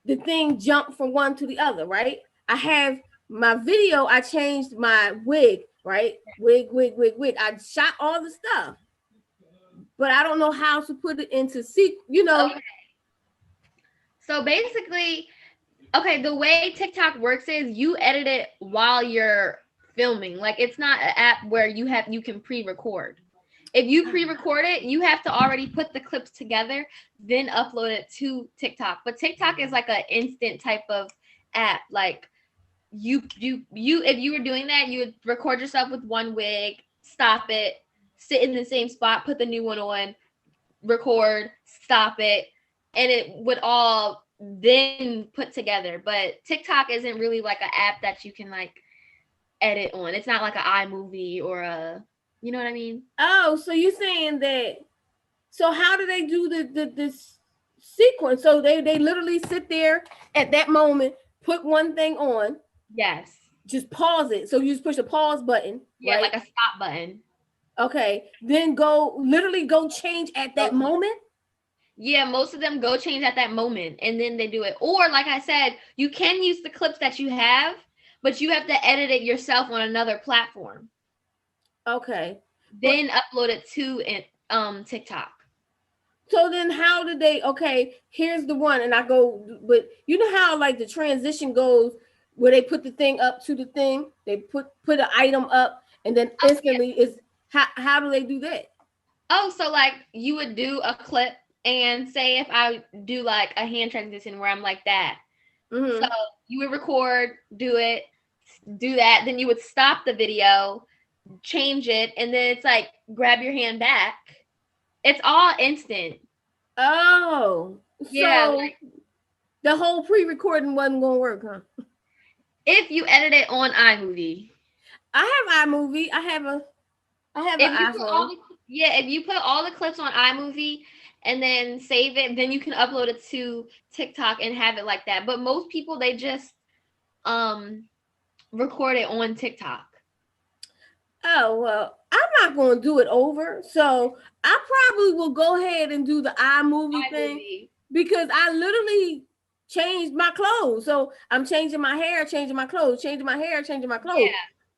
the thing jumped from one to the other, right? I have my video, I changed my wig, right? Wig. I shot all the stuff, but I don't know how to put it into
Okay. So basically, the way TikTok works is you edit it while you're filming. Like it's not an app where you can pre-record. If you pre-record it, you have to already put the clips together, then upload it to TikTok. But TikTok is like an instant type of app. Like you if you were doing that, you would record yourself with one wig, stop it, sit in the same spot, put the new one on, record, stop it, and it would all then put together. But TikTok isn't really like an app that you can like edit on. It's not like an iMovie or a, you know what I mean?
Oh, so you're saying that, so how do they do this sequence? So they literally sit there at that moment, put one thing on.
Yes.
Just pause it. So you just push the pause button.
Yeah,
right?
like a stop button.
Okay. Then go change at that moment.
Yeah, most of them go change at that moment and then they do it. Or like I said, you can use the clips that you have, but you have to edit it yourself on another platform.
Okay.
Then upload it to TikTok.
So then how did they, here's the one, and I go, but you know how like the transition goes where they put the thing up to the thing. They put an item up, and then instantly is how do they do that?
Oh, so like you would do a clip and say if I do like a hand transition where I'm like that. So you would record, do that, then you would stop the video, change it, and then it's like grab your hand back. It's all instant.
Oh,
Yeah,
so
like,
the whole pre-recording wasn't gonna work, huh?
if you edit it on iMovie.
I have iMovie. I have an iPhone.
If you put all the clips on iMovie and then save it, then you can upload it to TikTok and have it like that. But most people, they just record it on TikTok.
Oh, well, I'm not going to do it over. So I probably will go ahead and do the iMovie thing because I literally changed my clothes. So I'm changing my hair, changing my clothes, changing my hair, changing my clothes. Yeah.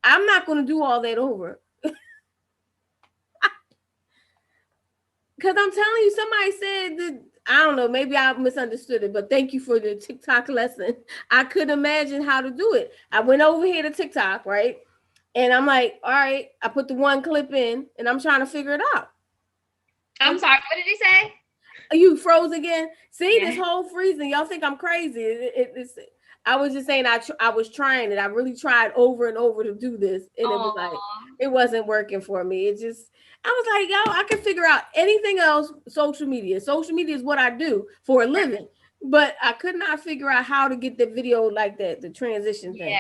I'm not going to do all that over. Because I'm telling you, somebody said that, I don't know, maybe I misunderstood it, but thank you for the TikTok lesson. I couldn't imagine how to do it. I went over here to TikTok, right? And I'm like, all right, I put the one clip in and I'm trying to figure it out.
I'm sorry, what did you say?
You froze again? See, this whole freezing, y'all think I'm crazy. I was just saying I was trying it. I really tried over and over to do this. And it was like, it wasn't working for me. I was like, yo, I can figure out anything else, social media. Social media is what I do for a living. But I could not figure out how to get the video like that, the transition thing. Yeah.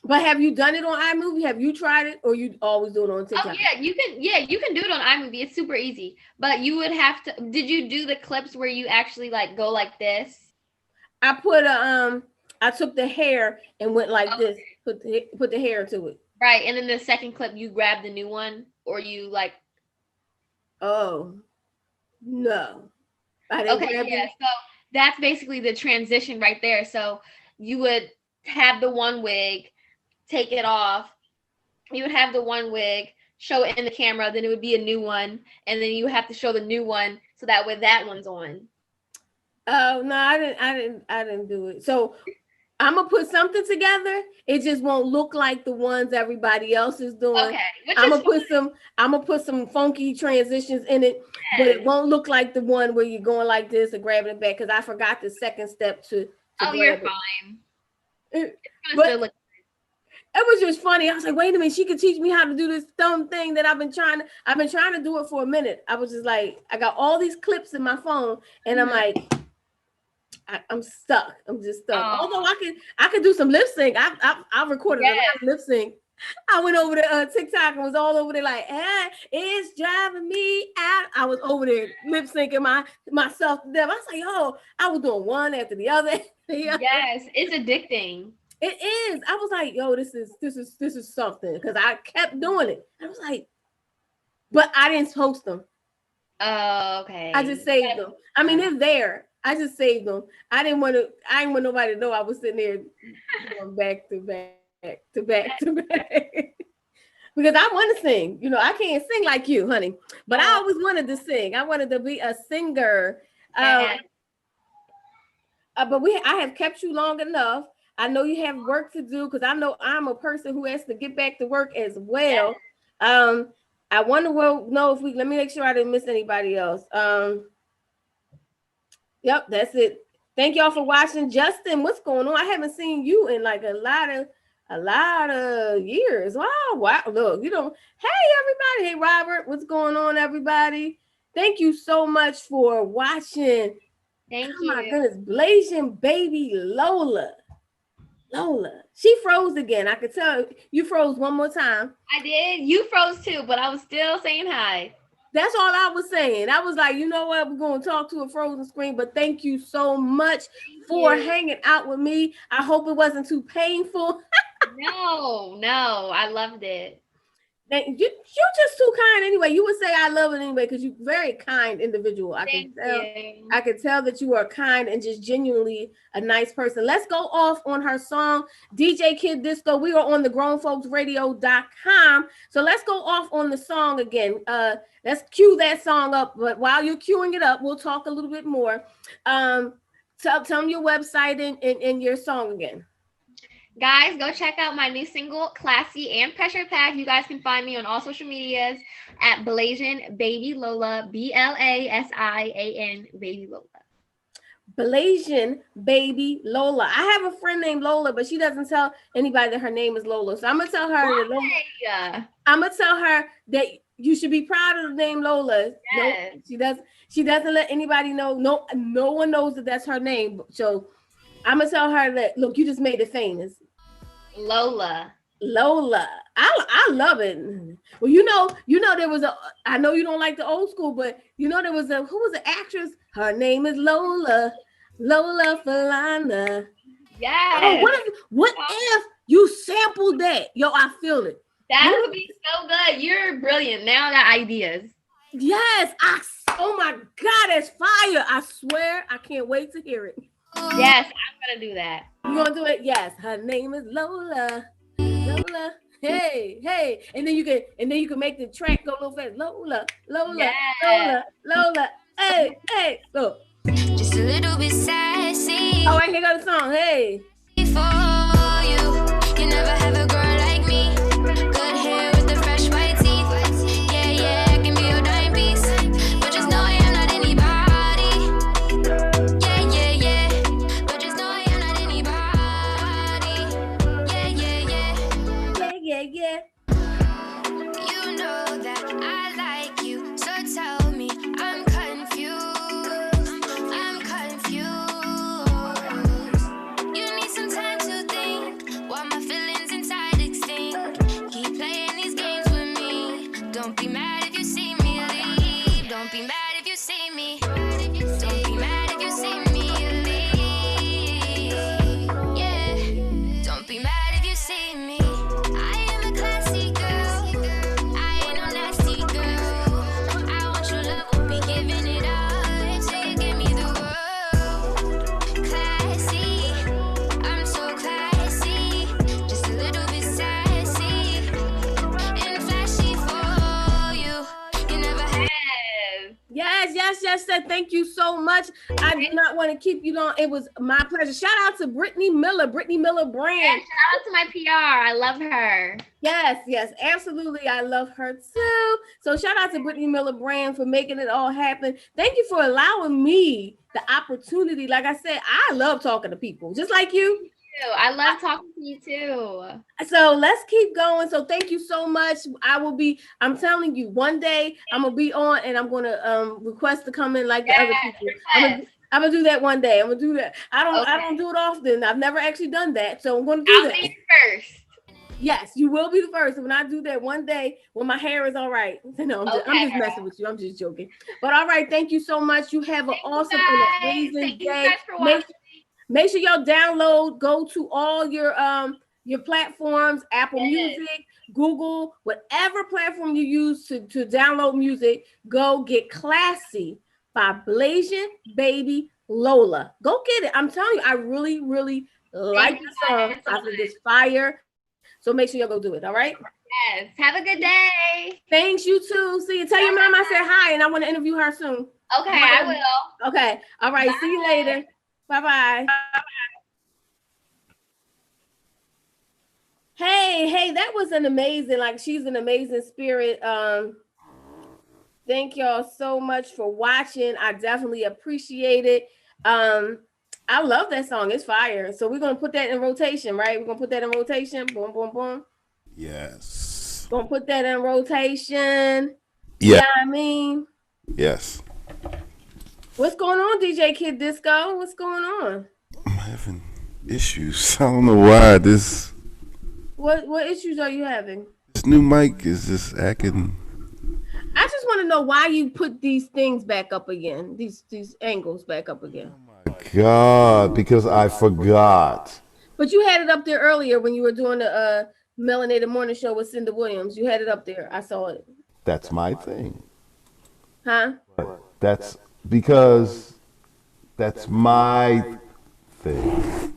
But have you done it on iMovie? Have you tried it, or you always do it on TikTok?
Oh yeah, you can. Yeah, you can do it on iMovie. It's super easy. But you would have to. Did you do the clips where you actually like go like this?
I put I took the hair and went like this. Put the hair to it.
Right, and then the second clip, you grab the new one, or you like.
Oh, no. I didn't grab it.
So that's basically the transition right there. So you would have the one wig. Take it off. You would have the one wig, show it in the camera, then it would be a new one, and then you have to show the new one so that way that one's on. Oh
no, I didn't do it. So I'm gonna put something together. It just won't look like the ones everybody else is doing. Okay. I'm gonna put some funky transitions in it, but it won't look like the one where you're going like this and grabbing it back because I forgot the second step to
you're fine.
It's gonna still look. It was just funny. I was like, wait a minute, she could teach me how to do this dumb thing that I've been trying to do it for a minute. I was just like, I got all these clips in my phone and I'm like, I'm stuck. I'm just stuck. Although I could do some lip sync. I recorded a lot of lip sync. I went over to TikTok and was all over there like, it's driving me out. I was over there lip syncing myself to death. I was like, oh, I was doing one after the other.
Yes, it's addicting.
It is. I was like, yo, this is something because I kept doing it. I was like, but I didn't post them.
Oh, okay.
I just saved them. I mean, they're there. I just saved them. I didn't want nobody to know I was sitting there going back to back to back to back. Because I want to sing. You know, I can't sing like you, honey. But I always wanted to sing. I wanted to be a singer. But I have kept you long enough. I know you have work to do because I know I'm a person who has to get back to work as well. I want to know if let me make sure I didn't miss anybody else. Yep, that's it. Thank y'all for watching. Justin, what's going on? I haven't seen you in like a lot of years. Wow. Look, hey everybody. Hey Robert, what's going on, everybody? Thank you so much for watching.
Thank you.
Oh my goodness, Blazing Baby Lola, she froze again. I could tell you froze one more time.
I did. You froze too, but I was still saying hi.
That's all I was saying. I was like, you know what? We're going to talk to a frozen screen, but thank you so much for hanging out with me. I hope it wasn't too painful.
No, I loved it.
You're just too kind anyway. You would say I love it anyway because you're a very kind individual. I can tell that you are kind and just genuinely a nice person. Let's go off on her song, DJ Kid Disco. We are on the grownfolksradio.com. So let's go off on the song again. Let's cue that song up. But while you're queuing it up, we'll talk a little bit more. Tell them your website and your song again.
Guys, go check out my new single, Classy and Pressure Pack. You guys can find me on all social medias at Blasian Baby Lola, Blasian Baby Lola.
Blasian Baby Lola. I have a friend named Lola, but she doesn't tell anybody that her name is Lola. So I'm gonna tell her that I'm gonna tell her that you should be proud of the name Lola.
Yes.
No, she doesn't let anybody know. No one knows that that's her name. So I'm gonna tell her that, look, you just made it famous.
Lola.
I love it. Well, there was I know you don't like the old school, but there was who was the actress? Her name is Lola Falana.
Yes.
Oh, what if you sampled that? Yo, I feel it.
That would be so good. You're brilliant. Now I got ideas.
Yes. Oh my God, that's fire. I swear I can't wait to hear it.
Yes, I'm gonna do that.
You gonna do it? Yes. Her name is Lola. Hey. And then you can make the track go a little fast. Lola.
Yes.
Lola. Hey. Look.
Just a little bit sassy.
All right, here goes the song. Hey.
For you never have a girl like me. Good hair with the fresh white teeth. Yeah, I can be your dime piece. But just know I am not anybody. Yeah. But just know I am not anybody.
Yeah.
You know that I like you, so tell me I'm confused. You need some time to think while my feelings inside extinct. Keep playing these games with me. Don't be mad if you see me leave. Don't be mad if you see me. Don't be mad if you see me leave. Yeah. Don't be mad if you see me. I am a classy girl. I ain't no nasty girl. I want your love, will be giving it up till you give me the world. Classy, I'm so classy. Just a little bit sassy and flashy for you. You never had.
Yes. Thank you so much. I do not want to keep you long. It was my pleasure. Shout out to Brittany Miller Brand.
Yeah, shout out to my PR. I love her.
Yes, absolutely. I love her too. So shout out to Brittany Miller Brand for making it all happen. Thank you for allowing me the opportunity. Like I said, I love talking to people just like you.
I love talking to you too.
So let's keep going. So thank you so much. I'm telling you, one day I'm gonna be on and I'm gonna request to come in like the other people. I'm gonna do that one day. I'm gonna do that. I don't do it often. I've never actually done that. So I'm gonna do that.
I'll be first.
Yes, you will be the first. When I do that one day when my hair is all right. No, I'm just messing with you. I'm just joking. But all right, thank you so much. You have an awesome and amazing day. Make sure y'all download, go to all your platforms, Apple Music, Google, whatever platform you use to download music, go get Classy by Blasian Baby Lola. Go get it. I'm telling you, I really, really like the song. I think it's fire. So make sure y'all go do it. All right.
Yes. Have a good day.
Thanks, you too. See you. Tell your mom I said hi and I want to interview her soon.
Okay, I will.
Okay. All right. Bye. See you later. Bye-bye. Hey, that was an amazing, she's an amazing spirit. Thank y'all so much for watching. I definitely appreciate it. I love that song. It's fire. So we're going to put that in rotation, right? We're going to put that in rotation. Boom, boom, boom.
Yes.
Going to put that in rotation.
Yeah.
You know what I mean?
Yes.
What's going on, DJ Kid Disco? What's going on?
I'm having issues. I don't know why this.
What issues are you having?
This new mic is just acting.
I just want to know why you put these things back up again. These angles back up again.
Oh my God, because I forgot.
But you had it up there earlier when you were doing the Melanated Morning Show with Cinda Williams. You had it up there. I saw it.
That's my thing.
Huh?
That's because that's my thing.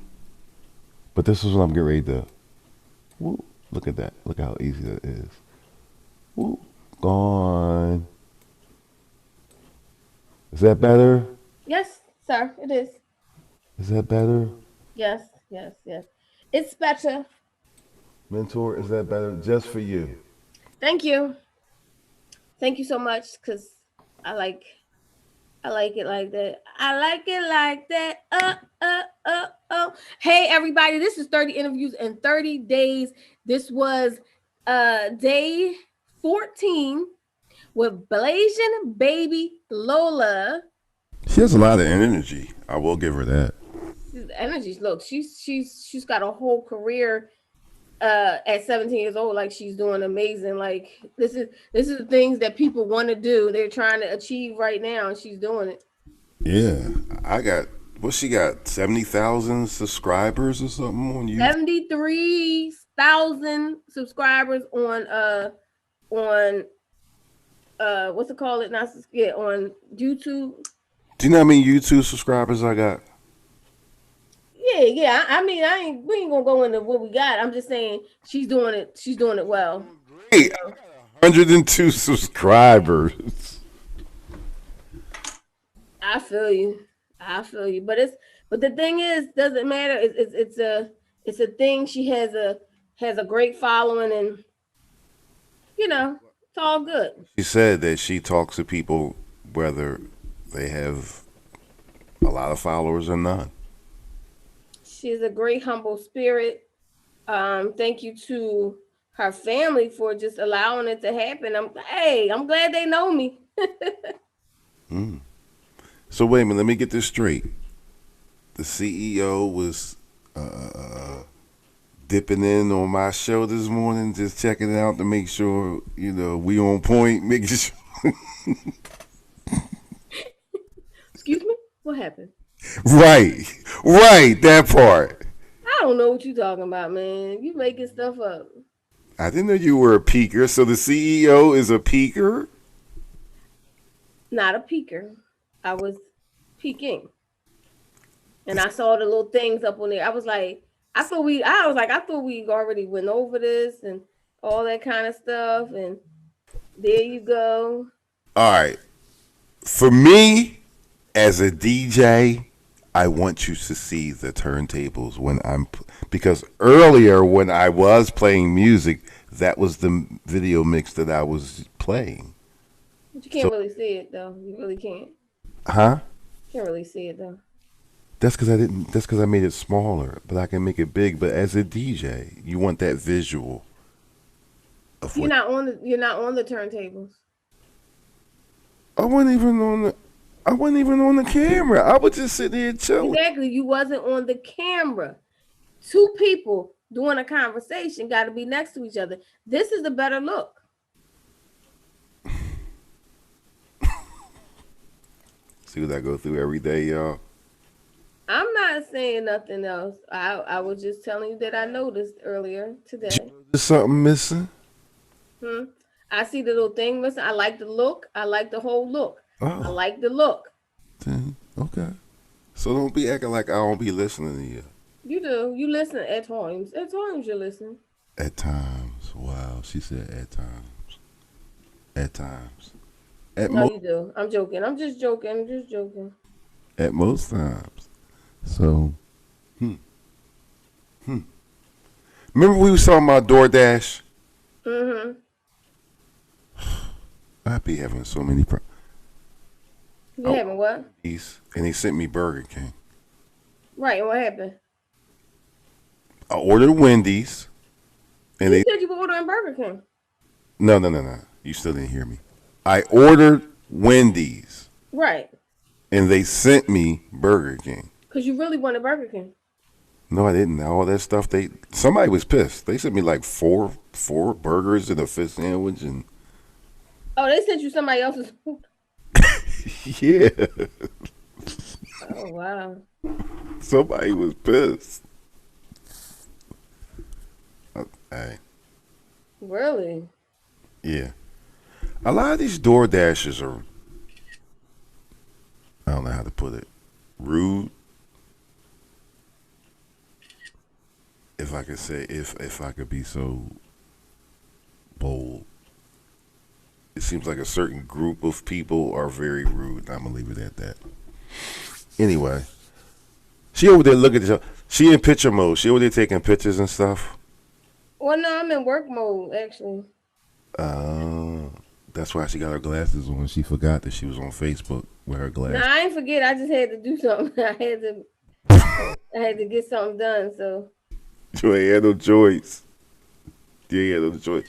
But this is what I'm getting ready to. Woo, look at that. Look how easy that is. Woo, gone. Is that better?
Yes, sir. It is.
Is that better?
Yes. It's better.
Mentor, is that better? Just for you.
Thank you. Thank you so much, because I like it like that. I like it like that. Hey everybody, this is 30 interviews in 30 days. This was day 14 with Blasian Baby Lola.
She has a lot of energy. I will give her that.
Energy. Look, she's got a whole career at 17 years old. Like, she's doing amazing. Like, this is the things that people want to do. They're trying to achieve right now, and she's doing it.
Yeah, I got she got 70,000 subscribers or something on YouTube.
73,000 subscribers on what's it called? On YouTube.
Do you know how many YouTube subscribers I got?
Yeah. I mean, we ain't gonna go into what we got. I'm just saying she's doing it. She's doing it well.
Hey, 102 subscribers.
I feel you. But the thing is, doesn't matter. It's a thing. She has a great following, and it's all good.
She said that she talks to people whether they have a lot of followers or none.
She's a great, humble spirit. Thank you to her family for just allowing it to happen. I'm glad they know me.
So wait a minute, let me get this straight. The CEO was dipping in on my show this morning, just checking it out to make sure, we on point, making sure.
Excuse me? What happened?
Right, that part.
I don't know what you're talking about, man. You making stuff up.
I didn't know you were a peaker. So the CEO is a peaker?
Not a peaker. I was peeking. And I saw the little things up on there. I was like, I thought we already went over this and all that kind of stuff. And there you go.
All right. For me, as a DJ, I want you to see the turntables because earlier when I was playing music, that was the video mix that I was playing.
But you can't really see it though. You really can't.
Huh?
Can't really see it though.
That's because I made it smaller, but I can make it big. But as a DJ, you want that visual.
You're not on the turntables.
I wasn't even on the camera. I was just sitting here chilling.
Exactly. You wasn't on the camera. Two people doing a conversation got to be next to each other. This is a better look.
See what I go through every day, y'all.
I'm not saying nothing else. I was just telling you that I noticed earlier today.
There's something missing.
I see the little thing missing. I like the look. I like the whole look.
Oh.
I like the look.
Okay. So don't be acting like I don't be listening to you.
You do. You listen at times. At times you listen.
At times. Wow. She said at times. At times.
No, you do. I'm joking. I'm just joking.
At most times. So, Remember we was talking about DoorDash?
Mm-hmm.
I be having so many problems.
You having what?
And he sent me Burger King.
Right, and what happened?
I ordered Wendy's. And
you said you were ordering Burger King.
No. You still didn't hear me. I ordered Wendy's.
Right.
And they sent me Burger King.
Because you really wanted Burger King.
No, I didn't. All that stuff, somebody was pissed. They sent me like four burgers and a fish sandwich and.
Oh, they sent you somebody else's food.
Yeah.
Oh wow.
Somebody was pissed. Hey.
Really?
Yeah. A lot of these Door Dashers are, I don't know how to put it, rude. If I could say, if I could be so bold. It seems like a certain group of people are very rude. I'm going to leave it at that. Anyway, she over there looking at She in picture mode. She over there taking pictures and stuff.
Well, no, I'm in work mode actually.
Uh, that's why she got her glasses on. She forgot that she was on Facebook with her
No,
glasses.
I ain't forget. I just had to do something. I had to get something done. So
You ain't had no choice. You ain't had no choice.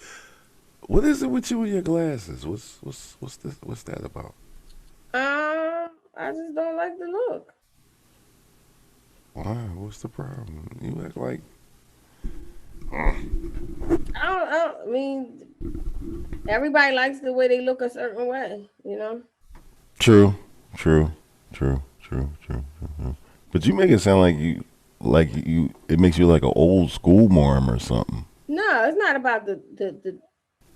What is it with you and your glasses? What's that about?
I just don't like the look.
Why? What's the problem? You act like
I mean, everybody likes the way they look a certain way, you know.
true. But you make it sound like you. It makes you like an old school Mormon or something.
No, it's not about the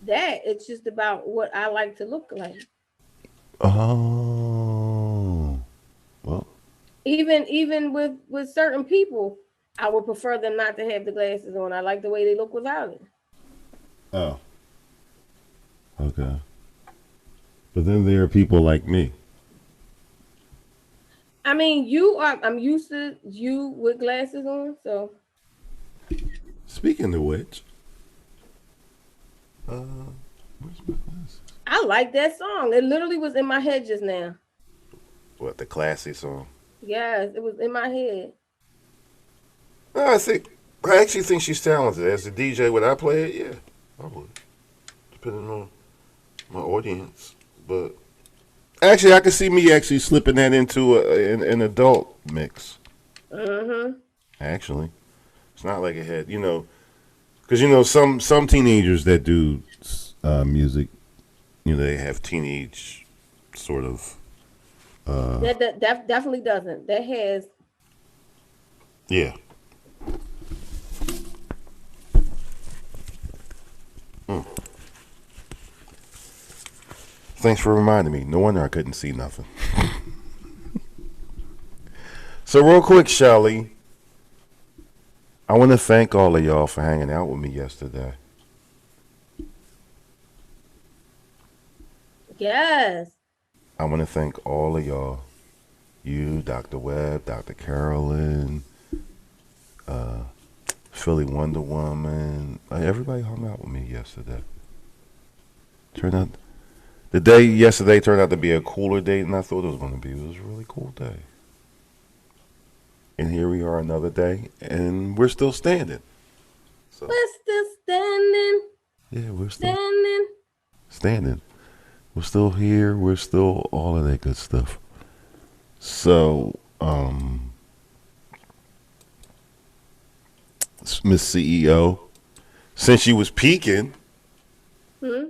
that. It's just about what I like to look like.
Oh, well,
Even with certain people, I would prefer them not to have the glasses on. I like the way they look without it.
oh, okay. But then there are people like me.
I mean, I'm used to you with glasses on, so
Speaking of which, where's my glasses?
I like that song. It literally was in my head just now.
What, the classy song?
Yes, it was in my head.
No, I actually think she's talented. As a DJ, would I play it? Yeah, I would. Depending on my audience. But actually, I could see me actually slipping that into an adult mix.
Mm-hmm.
Actually, it's not like it had, because some teenagers that do music, they have teenage sort of.
That definitely doesn't. That has.
Yeah. Thanks for reminding me. No wonder I couldn't see nothing. So real quick, Shelly, I want to thank all of y'all for hanging out with me yesterday.
Yes.
I want to thank all of y'all. You, Dr. Webb, Dr. Carolyn, Philly Wonder Woman. Everybody hung out with me yesterday. The day yesterday turned out to be a cooler day than I thought it was going to be. It was a really cool day. And here we are another day, and we're still standing. So,
We're still standing.
yeah, we're still
Standing.
We're still here. We're still all of that good stuff. So, Miss CEO, since you was peaking,
Hmm?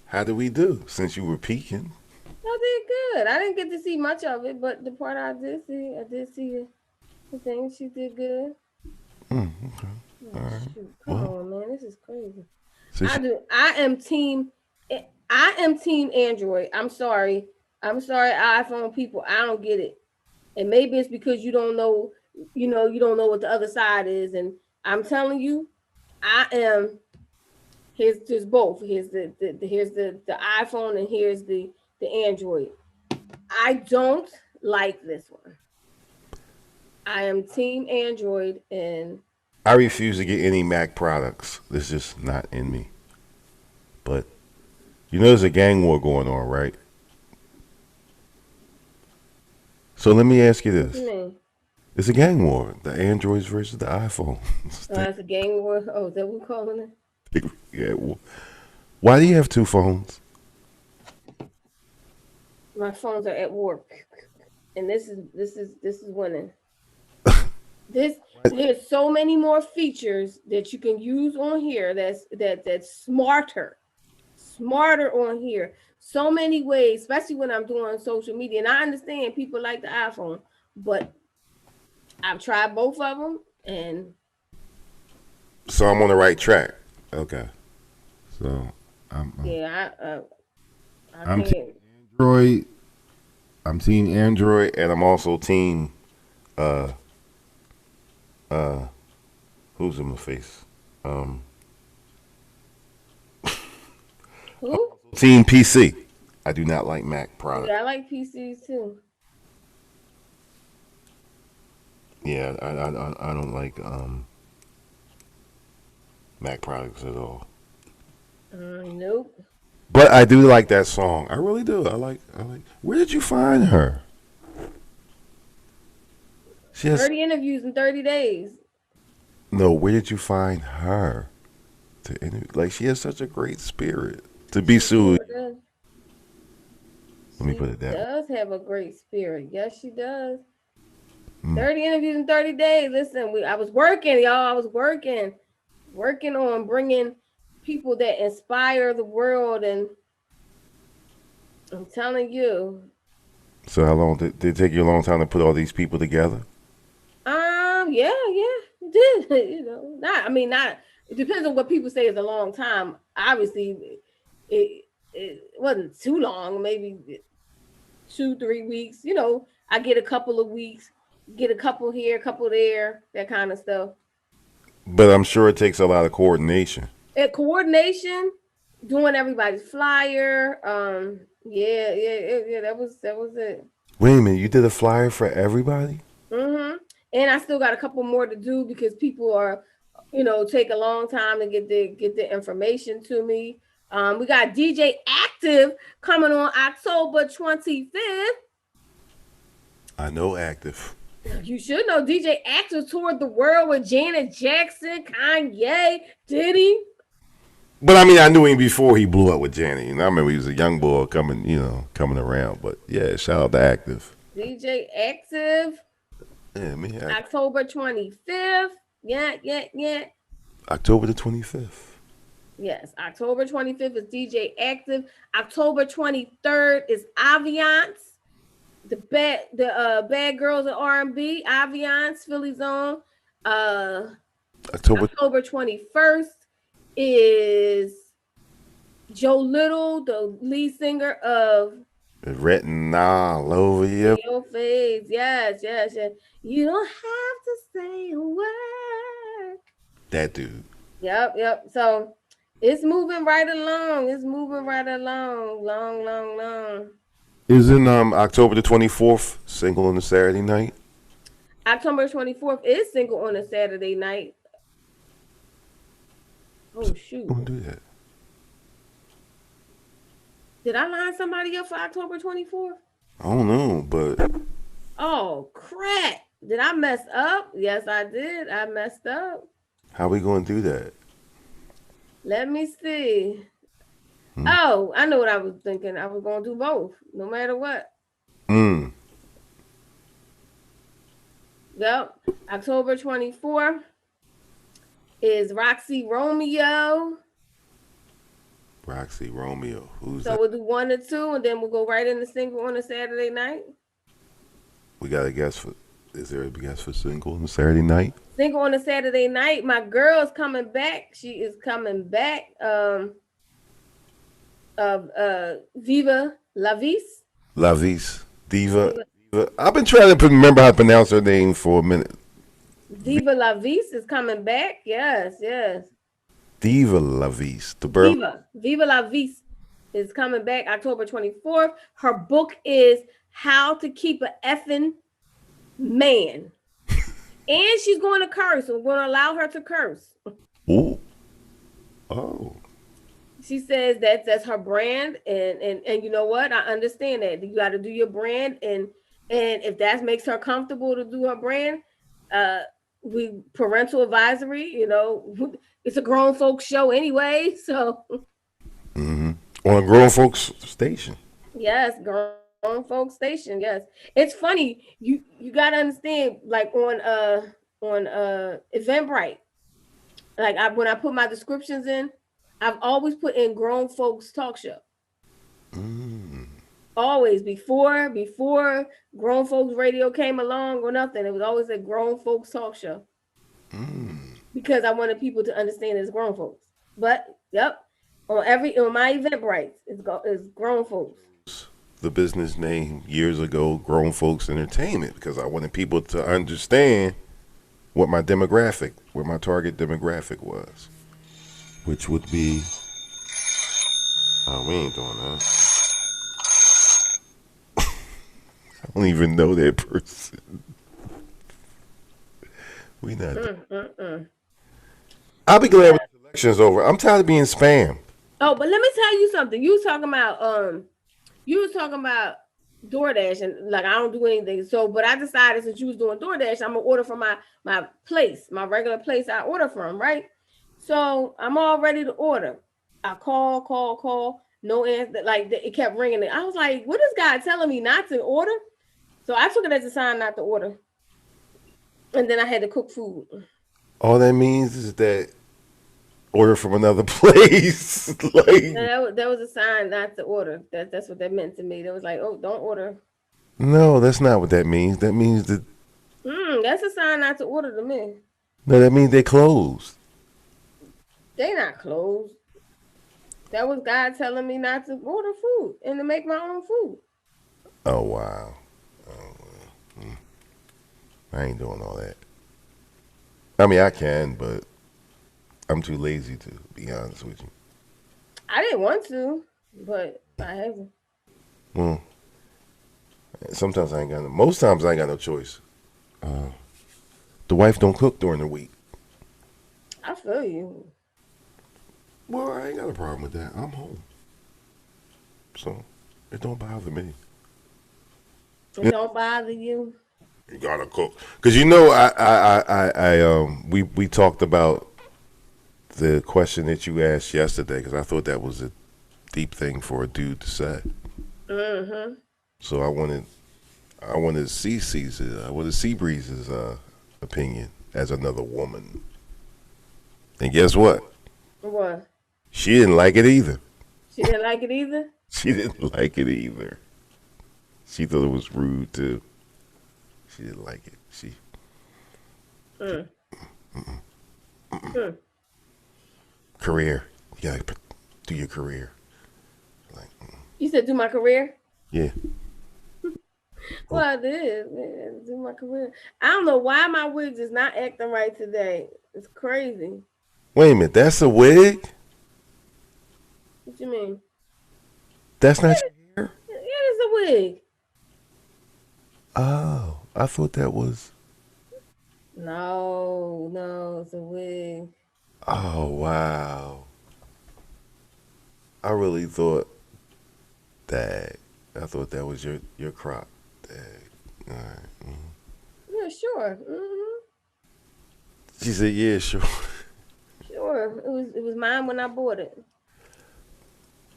how did we do? Since you were peaking,
I did good. I didn't get to see much of it, but the part I did see the thing. She did good.
okay.
Oh,
All right.
shoot. Come
Well,
on, man. This is crazy.
since
I am team Android. I'm sorry, iPhone people. I don't get it. And maybe it's because you don't know what the other side is. And I'm telling you, I am. Here's both. Here's the iPhone, and here's the Android. I don't like this one. I am team Android, and
I refuse to get any Mac products. It's just not in me. But there's a gang war going on, right? So let me ask you
what
this.
you mean?
It's a gang war. The Androids versus the iPhone.
That's a gang war. Oh, is that what we're calling it?
Yeah, why do you have two phones?
My phones are at work, and this is winning. There's so many more features that you can use on here. That's smarter on here. So many ways, especially when I'm doing social media. And I understand people like the iPhone, but I've tried both of them, and
So I'm on the right track. Okay. So
yeah,
I'm
can't.
team Android. I'm team Android, and I'm also team who's in my face?
Who?
Team PC. I do not like Mac products.
Yeah, I like PCs too.
Yeah, I don't like Mac products at all.
Nope.
But I do like that song. I really do. I like. Where did you find her? She has
30 interviews in 30 days.
no. Where did you find her to interview? Like she has such a great spirit to be sued.
Sure does.
Let me
She
put it that way.
does have a great spirit. Yes, she does.
Mm.
30 interviews in 30 days. Listen, I was working, y'all. I was working on bringing people that inspire the world. And I'm telling you,
So how long did it take you a long time to put all these people together?
yeah, it did. Not. It depends on what people say is a long time. Obviously, it wasn't too long. Maybe 2-3 weeks. I get a couple of weeks, get a couple here, a couple there, that kind of stuff.
But I'm sure it takes a lot of coordination.
Coordination, doing everybody's flyer. Yeah. That was it.
Wait a minute, you did a flyer for everybody?
And I still got a couple more to do because people are, take a long time to get the information to me. We got DJ Active coming on October 25th.
I know Active.
You should know DJ Active toured the world with Janet Jackson, Kanye, Diddy.
But I mean, I knew him before he blew up with Janet. I remember he was a young boy coming around. But yeah, shout out to Active.
DJ Active.
Yeah, me.
October 25th. Yeah.
October the 25th.
Yes, October 25th is DJ Active. October 23rd is Aviance. The Bad Girls of R&B, Aviance, Philly Zone. October 21st is Joe Little, the lead singer of
Written all over you.
Your Face. Yes. You don't have to say a word.
That dude.
Yep. So it's moving right along. Long.
Isn't October the 24th single on a Saturday night?
October 24th is single on a Saturday night. Oh, shoot.
Don't do that.
Did I line somebody up for October 24th?
I don't know, but
Oh, crap. Did I mess up? Yes, I did. I messed up.
how we gonna do that?
Let me see. Oh, I know what I was thinking. I was going to do both, no matter what. Yep. October 24th is Roxy Romeo.
Roxy Romeo. Who's
So
that?
we'll do 1 or 2, and then we'll go right into single on a Saturday night.
We got a guess for. Is there a guess for single on a Saturday night?
Single on a Saturday night. My girl's coming back. She is coming back. Viva La Vis.
Lavis. Diva. I've been trying to remember how to pronounce her name for a minute.
Viva La Vis is coming back. Yes.
Diva Lavis. The bird.
Viva La Vis is coming back October 24th. Her book is How to Keep an Effing Man. And she's going to curse. We're going to allow her to curse.
Ooh. Oh.
She says that's her brand, and you know what? I understand that you got to do your brand, and if that makes her comfortable to do her brand, we parental advisory. It's a grown folks show anyway, so
On a grown folks station.
yes, grown folks station. Yes, it's funny. You got to understand, like on Eventbrite, like when I put my descriptions in. I've always put in grown folks talk show. Always before grown folks radio came along or nothing, it was always a grown folks talk show. Because I wanted people to understand it's grown folks. But yep, on my Eventbrite, it's grown folks.
The business name years ago, Grown Folks Entertainment, because I wanted people to understand what my target demographic was. Which would be, oh, we ain't doing that. I don't even know that person. We not.
Mm-mm.
I'll be glad when the election's over. I'm tired of being spam.
Oh, but let me tell you something. You was talking about DoorDash, and like I don't do anything. So, but I decided since you was doing DoorDash, I'm gonna order from my place, my regular place I order from, right? So I'm all ready to order. I call, no answer. Like it kept ringing. I was like, "What is God telling me not to order?" So I took it as a sign not to order, and then I had to cook food.
All that means is that order from another place. Like,
And that was a sign not to order. That's what that meant to me. That was like, "Oh, don't order."
no, that's not what that means. That means that
That's a sign not to order to me.
no, that means they closed.
They not closed. That was God telling me not to order food and to make my own food.
Oh wow. I ain't doing all that. I mean, I can, but I'm too lazy to be honest with you.
I didn't want to, but I haven't.
Well, sometimes I ain't got no. Most times I ain't got no choice. The wife don't cook during the week.
I feel you.
Well, I ain't got a problem with that. I'm home, so it don't bother me.
It don't bother you.
You gotta cook, cause we talked about the question that you asked yesterday, cause I thought that was a deep thing for a dude to say.
Mm-hmm.
So I wanted to see Caesar, I wanted to see Breeze's opinion as another woman. And guess what?
What?
She didn't like it either.
She didn't like it either?
She didn't like it either. She thought it was rude too. She didn't like it. She. Career. You gotta do your career. Like.
You said do my career?
Yeah.
Well, I did. Yeah, do my career. I don't know why my wigs is not acting right today. It's crazy.
Wait a minute. That's a wig?
What you mean?
That's not your hair?
Yeah, it's a wig.
Oh, I thought that was.
No, it's a wig.
Oh wow. I really thought that. I thought that was your crop. All right.
Yeah, sure. Mm-hmm.
She said, "Yeah, sure."
Sure. It was mine when I bought it.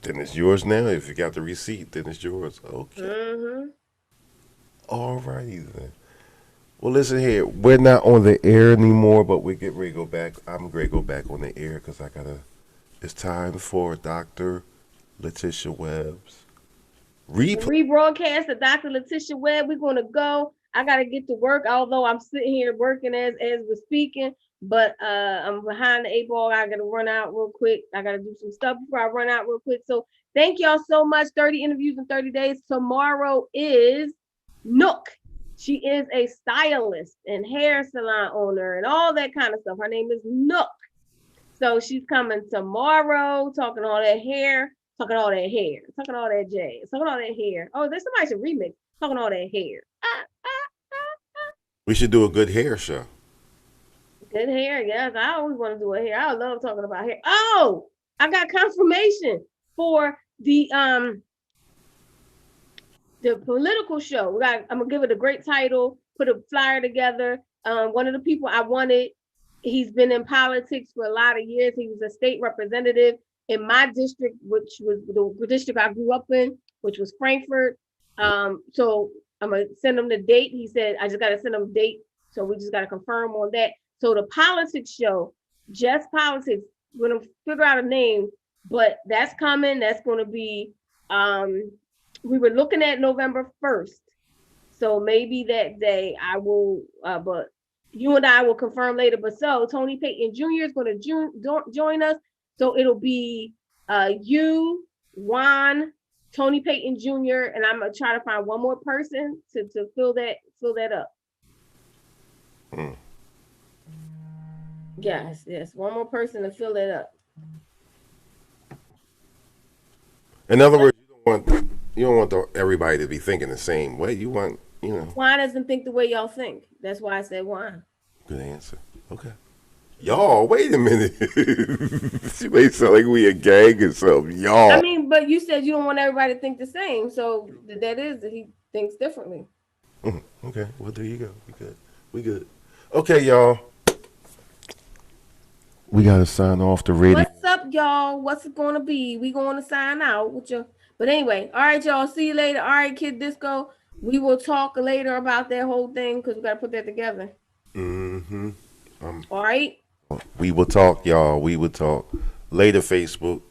Then it's yours now. If you got the receipt, then it's yours. Okay.
Mm-hmm.
All righty then. Well, listen here. We're not on the air anymore, but we get ready to go back. I'm ready to go back on the air because it's time for Dr. Letitia Webb's
Rebroadcast of Dr. Letitia Webb. We're gonna go. I gotta get to work, although I'm sitting here working as we're speaking, but I'm behind the eight ball. I gotta run out real quick. I gotta do some stuff before I run out real quick. So thank y'all so much. 30 interviews in 30 days. Tomorrow is Nook. She is a stylist and hair salon owner and all that kind of stuff. Her name is Nook. So she's coming tomorrow, talking all that hair. Talking all that hair, talking all that jazz, talking all that hair. Oh, there's somebody should remix. Talking all that hair.
We should do a good hair show.
Good hair, yes. I always want to do a hair. I love talking about hair. Oh, I got confirmation for the political show. I'm gonna give it a great title. Put a flyer together. One of the people I wanted. He's been in politics for a lot of years. He was a state representative in my district, which was the district I grew up in, which was Frankfurt. So I'm gonna send him the date. He said, I just gotta send him a date. So we just gotta confirm on that. So the politics show, Just Politics, we're gonna figure out a name, but that's coming. That's gonna be, we were looking at November 1st. So maybe that day I will, but you and I will confirm later. But so Tony Payton Jr. is gonna join us. So it'll be you, Juan, Tony Payton Jr., and I'm gonna try to find one more person to fill that up. Yes, one more person to fill it up.
In other words, you don't want everybody to be thinking the same way. You want,
Juan doesn't think the way y'all think. That's why I said Juan.
Good answer. Okay. Y'all, wait a minute. She made it sound like we a gang or something. Y'all.
I mean, but you said you don't want everybody to think the same, so that is that he thinks differently.
Okay. Well, there you go. We good. We good. Okay, y'all. We gotta sign off the radio.
What's up, y'all? What's it gonna be? We gonna sign out with your. But anyway, all right, y'all. See you later. All right, Kid Disco. We will talk later about that whole thing because we gotta put that together.
Mm-hmm.
All right.
We will talk, y'all. We will talk later. Facebook.